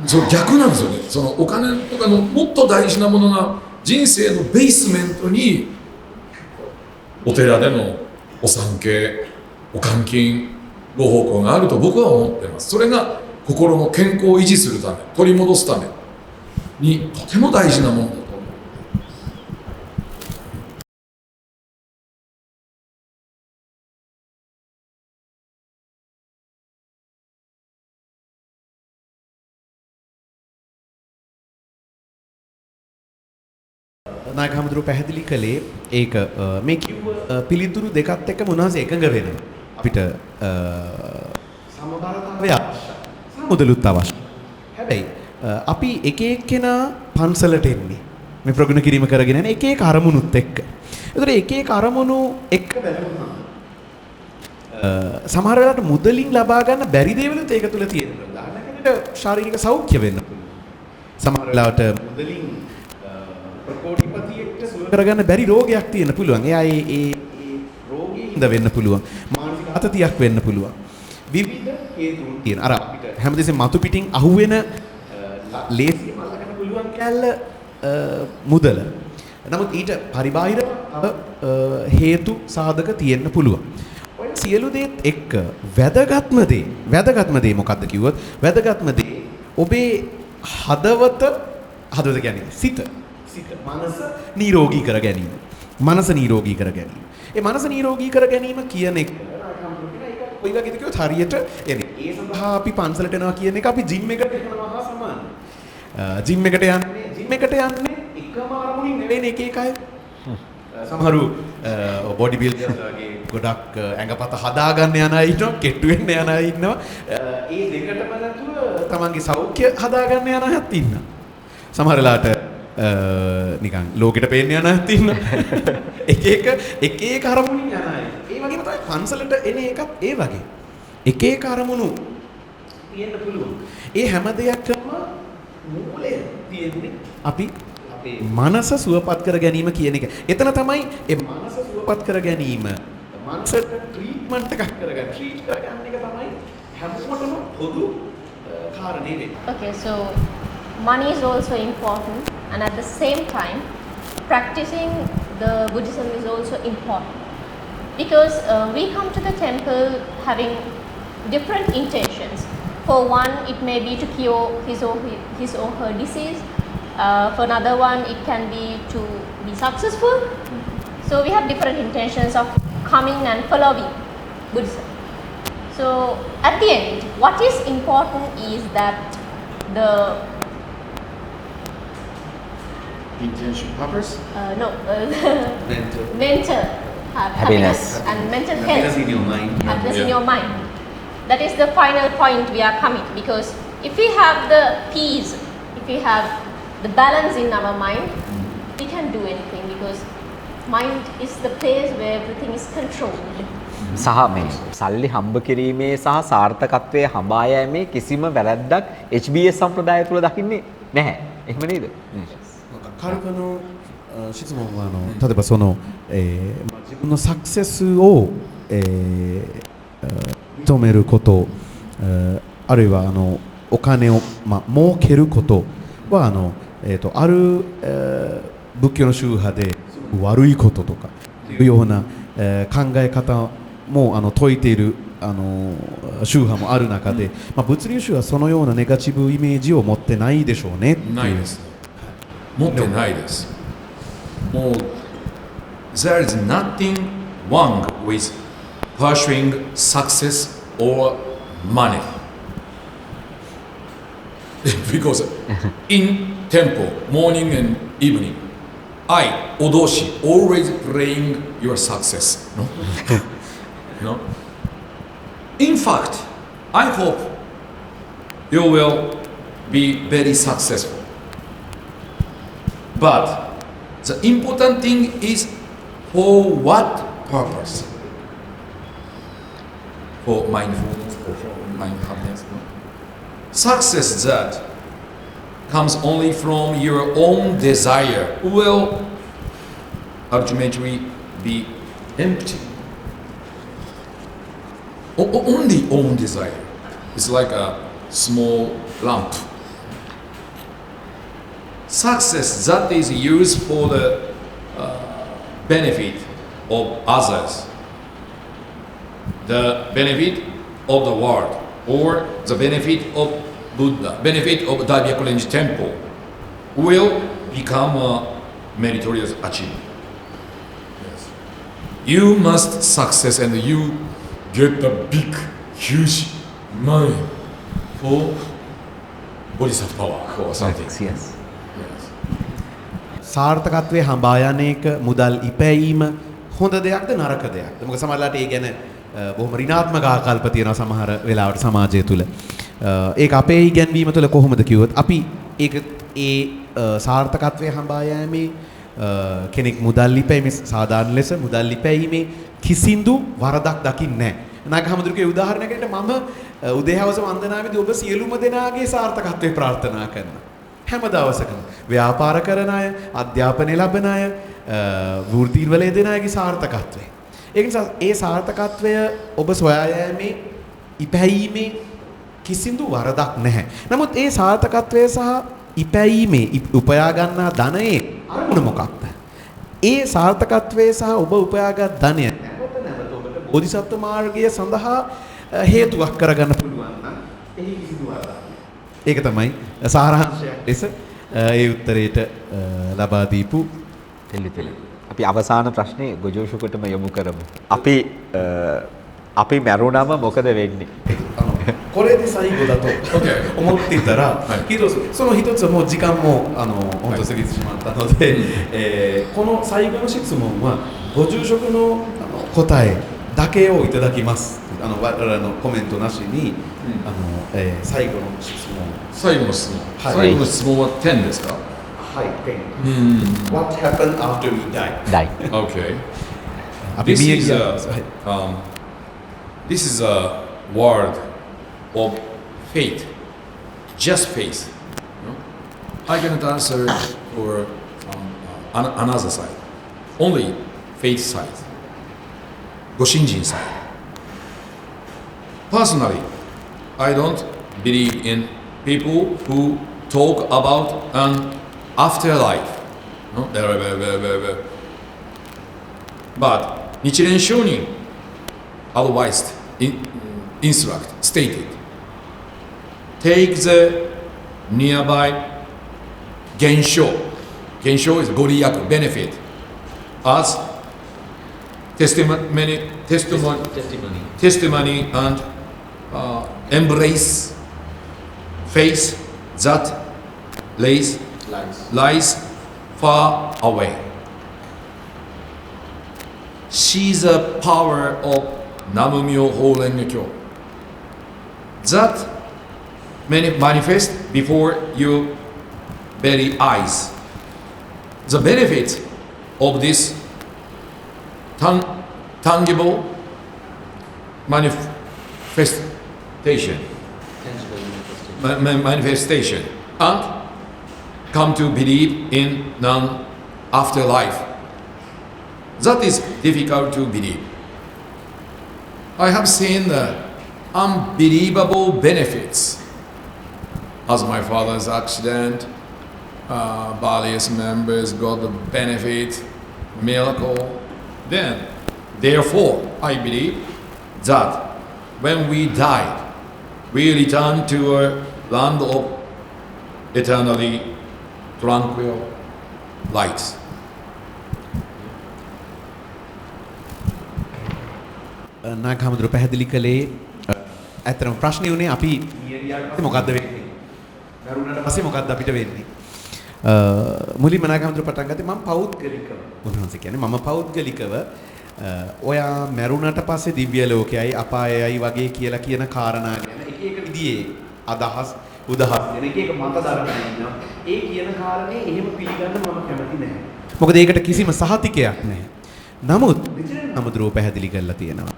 その逆なんですよね。そのお金とかのもっと大事なものが人生のベースメントにお寺でのお参詣、お換金、ご奉公があると僕は思っています。それが心の健康を維持するため、取り戻すためにとても大事なものだ。නායක හමුදුරුවෝ පැහැදිලි කළේ ඒක මේ කිව්ව පිළිතුරු දෙකත් එක්කම උන්වහන්සේ එකඟ වෙනවා. අපිට සමබරතාවය අවශ්‍යයි. මුදලුත් අවශ්‍යයි. හැබැයි අපි එක එක්කෙනා පන්සලට එන්නේ. මේ ප්‍රගුණ කිරීම කරගෙන යන එක එක අරමුණුත් එක්ක. ඒතර එක එක අරමුණු එක්ක බැලුවම සමහර වෙලාවට මුදලින් ලබා ගන්න බැරි දේවලුත් ඒක තුල තියෙනවා. උදාහරණයකට ශාරීරික සෞඛ්‍ය වෙන්න පුළුවන්. සමහර වෙලාවට මුදලින් ප්‍රකෝටිපතියෙක්ට සුව කරගන්න බැරි රෝගයක් තියෙන්න පුළුවන්. එයා ඒ රෝගී ඉඳ වෙන්න පුළුවන්. මානසික අතතියක් වෙන්න පුළුවන්. විවිධ හේතුන් තියෙන. අර අපිට හැමදෙස්සෙම මතු පිටින් අහුවෙන ලේසියෙන් අල්ලගන්න පුළුවන් කැල්ල මුදල. නමුත් ඊට පරිබාහිර හේතු සාධක තියෙන්න පුළුවන්. ඔය සියලු දේත් එක්ක වැදගත්ම දේ මොකක්ද කිව්වොත් වැදගත්ම දේ ඔබේ හදවත කියන්නේ සිත මනස නිරෝගී කර ගැනීම. මනස නිරෝගී කර ගැනීම. ඒ මනස නිරෝගී කර ගැනීම කියන එක කොයි වගේද කිව්වොත් හරියට يعني ඒ සඳහා අපි පන්සලට යනවා කියන එක අපි ජිම් එකට යනවා හා සමානයි. ජිම් එකට යන්නේ එකම අරමුණින් නෙවෙයි එක එක අය. සමහරු බොඩි බිල්ඩර්ස් වගේ ගොඩක් ඇඟපත හදාගන්න යන අය ඉන්නවා, කෙට්ටු වෙන්න යන අය ඉන්නවා. ඒ දෙකටම නැතුව තමන්ගේ සෞඛ්‍ය හදාගන්න යන අයත් ඉන්නවා. සමහර වෙලාවට නිකන් ලෝකෙට පේන්න යන අයත් ඉන්නවා. එක එක අරමුණින් යන අය. ඒ වගේම තමයි පන්සලට එන එකත් ඒ වගේ. එක එක අරමුණු තියෙන්න පුළුවන්. ඒ හැම දෙයක්ම මූලය තියෙන්නේ අපි අපේ මනස සුවපත් කර ගැනීම කියන එක. එතන තමයි ඒ මනස සුවපත් කර ගැනීම මනසට ට්‍රීට්මන්ට් එකක් කරගන්න. ට්‍රීට් කරගන්න එක තමයි හැමෝටම පොදු කාරණේ වෙන්නේ. Okay, so money is also important, and at the same time, practicing the Buddhism is also important because we come to the temple having different intentions. For one, it may be to cure his or her disease. For another one, it can be to be successful. So we have different intentions of coming and following Buddhism. So at the end, what is important is that the intention, purpose? mental happiness and mental health. Happiness in your mind. Happiness in your mind. That is the final point we are coming, because if we have the peace, if we have the balance in our mind, we can do anything, because mind is the place where everything is controlled. සහ මේ සල්ලි හම්බ කිරීමේ සහ සාර්ථකත්වයේ හඹා යෑමේ කිසිම වැරැද්දක් HBS සම්ප්‍රදාය තුළ දකින්නේ නැහැ. එහෙම නේද? カルカの質問は例えばその、自分のサクセスを、認めること、あるいはお金を、儲けることはある、仏教の宗派で悪いこととかいうような、考え方も説いている宗派もある中で、物流宗はそのようなネガティブイメージを持ってないでしょうね。ないです。持ってないです。もう there is nothing wrong with pursuing success or money. Because in temple, morning and evening, I, Odoshi, always praying your success. No? No? In fact, I hope you will be very successful. But the important thing is for what purpose? For mindfulness or for mindfulness? No? Success that comes only from your own desire will ultimately be empty. Only own desire. It's like a small lamp. Success that is used for the benefit of others, the benefit of the world, or the benefit of Buddha, benefit of Daibyakurenji temple, will become a meritorious achievement. Yes. You must success and you get the big, huge money for Bodhisattva power or something. Yes. Yes. සාර්ථකත්වයේ හඹා යන එක මුදල් ඉපැයීම හොඳ දෙයක්ද නරක දෙයක්ද? මොකද සමහරවිට ඒ ගැන බොහොම ඍණාත්මක ආකල්ප තියෙනවා සමහර වෙලාවට සමාජය තුළ. ඒක අපේ ඉගැන්වීම තුළ කොහොමද කිව්වොත් අපි ඒක ඒ සාර්ථකත්වයේ හඹා යෑමේ කෙනෙක් මුදල් ඉපැයීමේ සාධාරණ ලෙස මුදල් ඉපැයීමේ කිසිදු වරදක් දකින්නේ නැහැ. නාගහමඳුරගේ උදාහරණයකට මම උදේ හවස වන්දනාවේදී ඔබ සියලුම දෙනාගේ සාර්ථකත්වය ප්‍රාර්ථනා කරනවා. හැම දවසකම ව්‍යාපාර කරන අය, අධ්‍යාපනය ලබන අය, වෘත්තීන්වල යෙදෙන අයගේ සාර්ථකත්වය. ඒ නිසා ඒ සාර්ථකත්වය ඔබ සොයා යෑමේ ඉපැයීමේ කිසිදු වරදක් නැහැ. නමුත් ඒ සාර්ථකත්වය සහ ඉපැයීමේ උපයා ගන්නා ධනයේ අරමුණ මොකක්ද? ඒ සාර්ථකත්වයේ සහ ඔබ උපයාගත් ධනය නැවත නැවත ඔබට බෝධිසත්ව මාර්ගය සඳහා හේතුවක් කරගන්න පුළුවන් නම් එහි කිසිදු වරදක් නැහැ. ඒක තමයි සාරාංශයක් ලෙස ඒ උත්තරේට ලබා දීපු තෙල්ලි. අපි අවසාන ප්‍රශ්නේ ගොජෝෂුකටම යොමු කරමු. අපි මැරුණාම මොකද වෙන්නේ? これで最後だと 思っていたら、その一つもう時間も本当過ぎてしまったので、この最後の質問はご住職の答えだけをいただきます。我々のコメントなしに、最後の質問。最後の質問。はい、最後の質問は10ですか？はい、10。What happened after you died? Okay. This is a word of faith, just faith. I cannot answer for another side, only faith side, ご信心 side. Personally, I don't believe in people who talk about an afterlife. No? But Nichiren Shonin advised, stated, take the nearby gensho. Gensho is goriyaku, benefit, as testimony and embrace faith that lies far away. See the power of Namu-myoho Renge-kyo. That manifest before your very eyes. The benefit of this tangible manifestation, and come to believe in an afterlife. That is difficult to believe. I have seen the unbelievable benefits, as my father's accident, various members got the benefit, miracle. Then, therefore, I believe that when we die, we return to a land of eternally tranquil light. නාගහමඳුර පැහැදිලි කළේ ඇත්තටම ප්‍රශ්නේ උනේ අපි ඊයට පස්සේ මොකද්ද වෙන්නේ? දරුණට පස්සේ මොකද්ද අපිට වෙන්නේ? මුලින්ම නාගහමඳුර පටන් ගත්තේ මම පෞද්ගලිකව උන්වහන්සේ කියන්නේ මම පෞද්ගලිකව ඔයා මැරුණට පස්සේ දිව්‍ය ලෝකයයි අපායයයි වගේ කියලා කියන කාරණා ගැන එක එක විදිහේ අදහස් උදාහරණ දෙන එක එක මතධර්ම ඉන්නවා. ඒ කියන කාරණේ එහෙම පිළිගන්න මම කැමති නැහැ. මොකද ඒකට කිසිම සහතිකයක් නැහැ. නමුත් නමුද්‍රෝ පැහැදිලි කරලා තියෙනවා.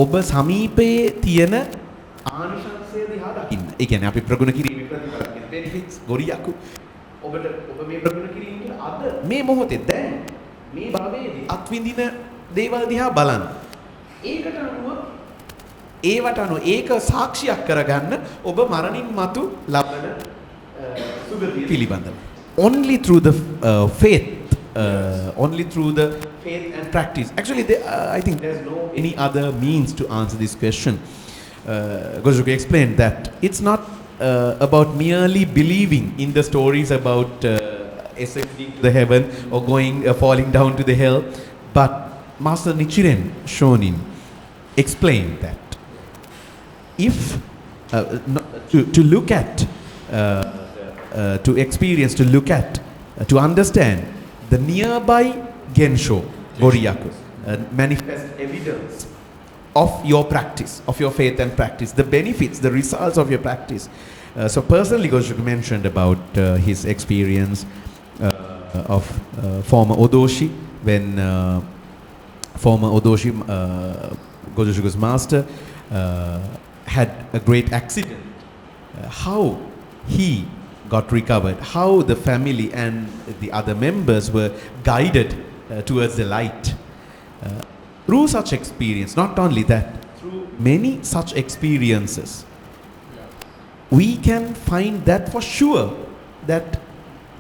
ඔබ සමීපයේ තියෙන ආනිශංසය දිහා දකින්න. ඒ කියන්නේ අපි ප්‍රගුණ කිරීමේ ප්‍රතිඵල කියන benefits ගොරියකු ඔබ මේ ප්‍රගුණ කිරීම කියන අද මේ මොහොතේ දැන් මේ භවයේදී අත්විඳින දේවල් දිහා බලන්න. ඒවට අනුව ඒක සාක්ෂියක් කරගන්න ඔබ මරණින් මතු ලබන සුගතිය පිළිබඳව. Only through the faith and practice. Actually, I think there's no any other means to answer this question. Gojushoku explained that it's not about merely believing in the stories about ascending to the heaven or falling down to the hell, but Master Nichiren Shonin explained that if to look at to experience, to look at to understand the nearby Gensho, Goryaku, manifest evidence of your practice, of your faith and practice, the benefits, the results of your practice. So personally, Gojushoku mentioned about his experience of former Odoshi, when former Odoshi, Gojushoku's master, had a great accident. How he got recovered, how the family and the other members were guided towards the light. Through such experience, not only that, through many such experiences, we can find that for sure that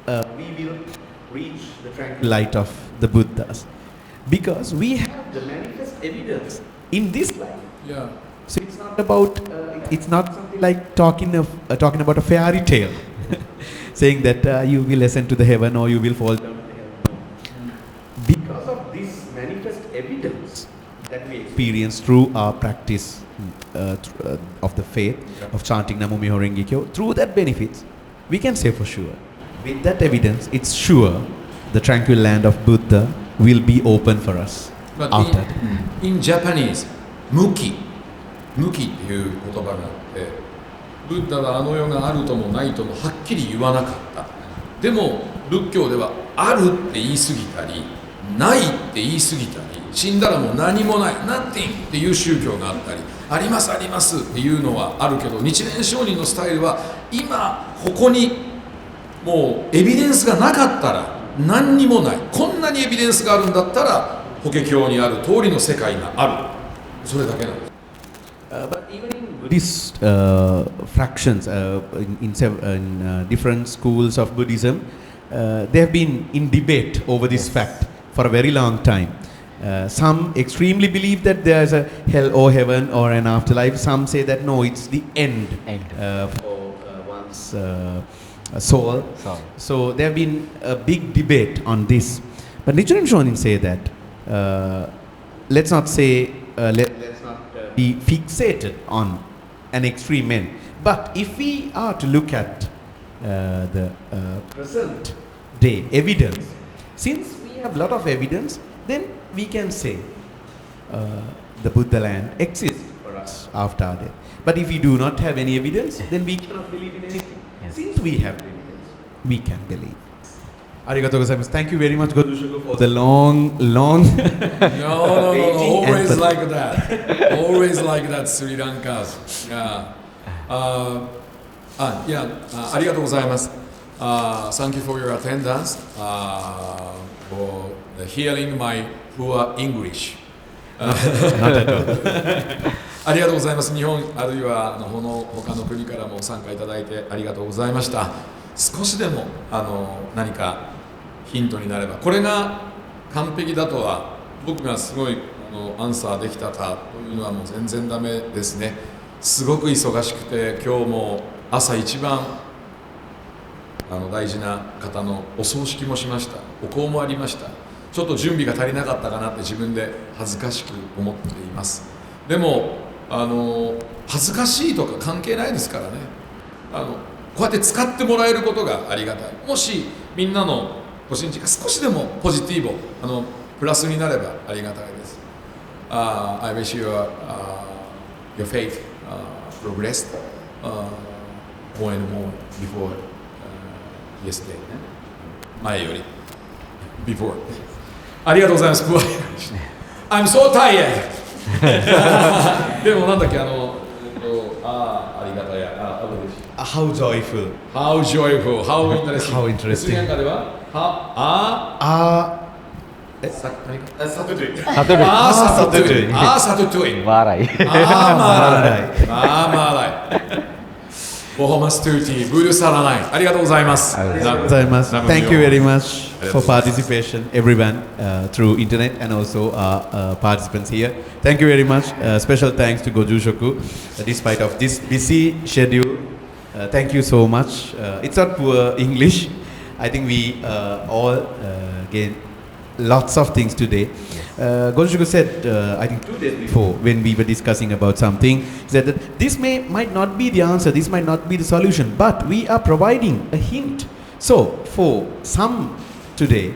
we will reach the tranquil light of the Buddhas, because we have the manifest evidence in this life. Yeah. So it's not about, it's not something like talking about a fairy tale, saying that you will ascend to the heaven or you will fall down to the heaven. Because of this manifest evidence that we experience through our practice of the faith, of chanting Namo Myoho Renge Kyo, through that benefits, we can say for sure, with that evidence, it's sure the tranquil land of Buddha will be open for us But after. in Japanese, 無期っていう言葉があって、ブッダはあの世があるともないともはっきり言わなかった。でも仏教ではあるって言い過ぎたり、ないって言い過ぎたり、死んだらもう何もない、nothingっていう宗教があったり、ありますありますっていうのはあるけど、日蓮上人のスタイルは今ここにもうエビデンスがなかったら何にもない。こんなにエビデンスがあるんだったら法華経にある通りの世界がある。それだけなんです。But even in Buddhist fractions, in different schools of Buddhism, they have been in debate over this fact for a very long time. Some extremely believe that there is a hell or heaven or an afterlife. Some say that no, it's the end for one's soul. So there have been a big debate on this. But Nichiren Shonin say that let's not say let's not be fixated on an extreme end. But if we are to look at the present day evidence, since we have a lot of evidence, then we can say the Buddha land exists for us after our death. But if we do not have any evidence, then we cannot believe in anything. Since we have evidence, we can believe. Arigatou gozaimasu. Thank you very much, Gojushoku, for the long No, waiting always and- like that. Always like that, Sri Lanka. Yeah. Yeah. ありがとうございます。Thank you for your attendance. For hearing my poor English. not at all. ありがとうございます。日本あるいは他の国からも参加いただいてありがとうございました。少しでも何かヒントになれば、これが完璧だとは僕がすごいアンサーできたかというのはもう全然ダメですね。すごく忙しくて、今日も朝一番大事な方のお葬式もしました。お香もありました。ちょっと準備が足りなかったかなって自分で恥ずかしく思っています。でも恥ずかしいとか関係ないですからね。こうやって使ってもらえることがありがたい。もしみんなのご信知が少しでもポジティブプラスになればありがたいです。I wish your faith progressed more and more before yesterday. 前より before. ありがとうございます。I'm so tired. でもなんだっけありがたやHow joyful. How joyful, how interesting. How interesting. スリランカではサトゥイ。サトゥイ。笑い。マーライ。ボホマストゥーティー、ブルサラナイ。ありがとうございます。Thank you very much for participation, everyone, through internet and also participants here. Thank you very much. Special thanks to Gojushoku, despite of this busy schedule. Thank you so much. It's not poor English. I think we all gained lots of things today. Gojushoku said, I think 2 days before, when we were discussing about something, he said that this might not be the answer, this might not be the solution, but we are providing a hint So, for some today,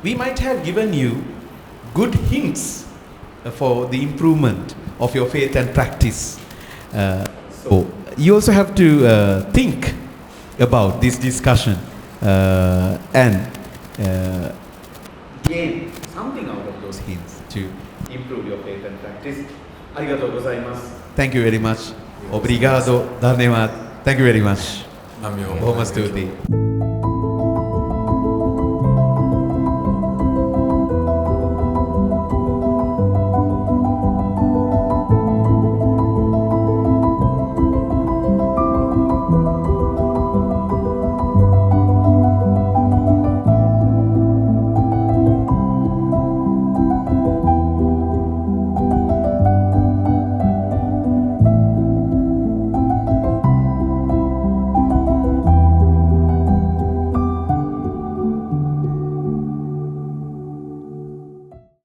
we might have given you good hints for the improvement of your faith and practice. So, you also have to think about this discussion and gain something out of those hints to improve your faith and practice. Arigatou gozaimasu. Thank you very much. Obrigado. Dhanyawad. Thank you very much. Namyo Bohoma Stuti.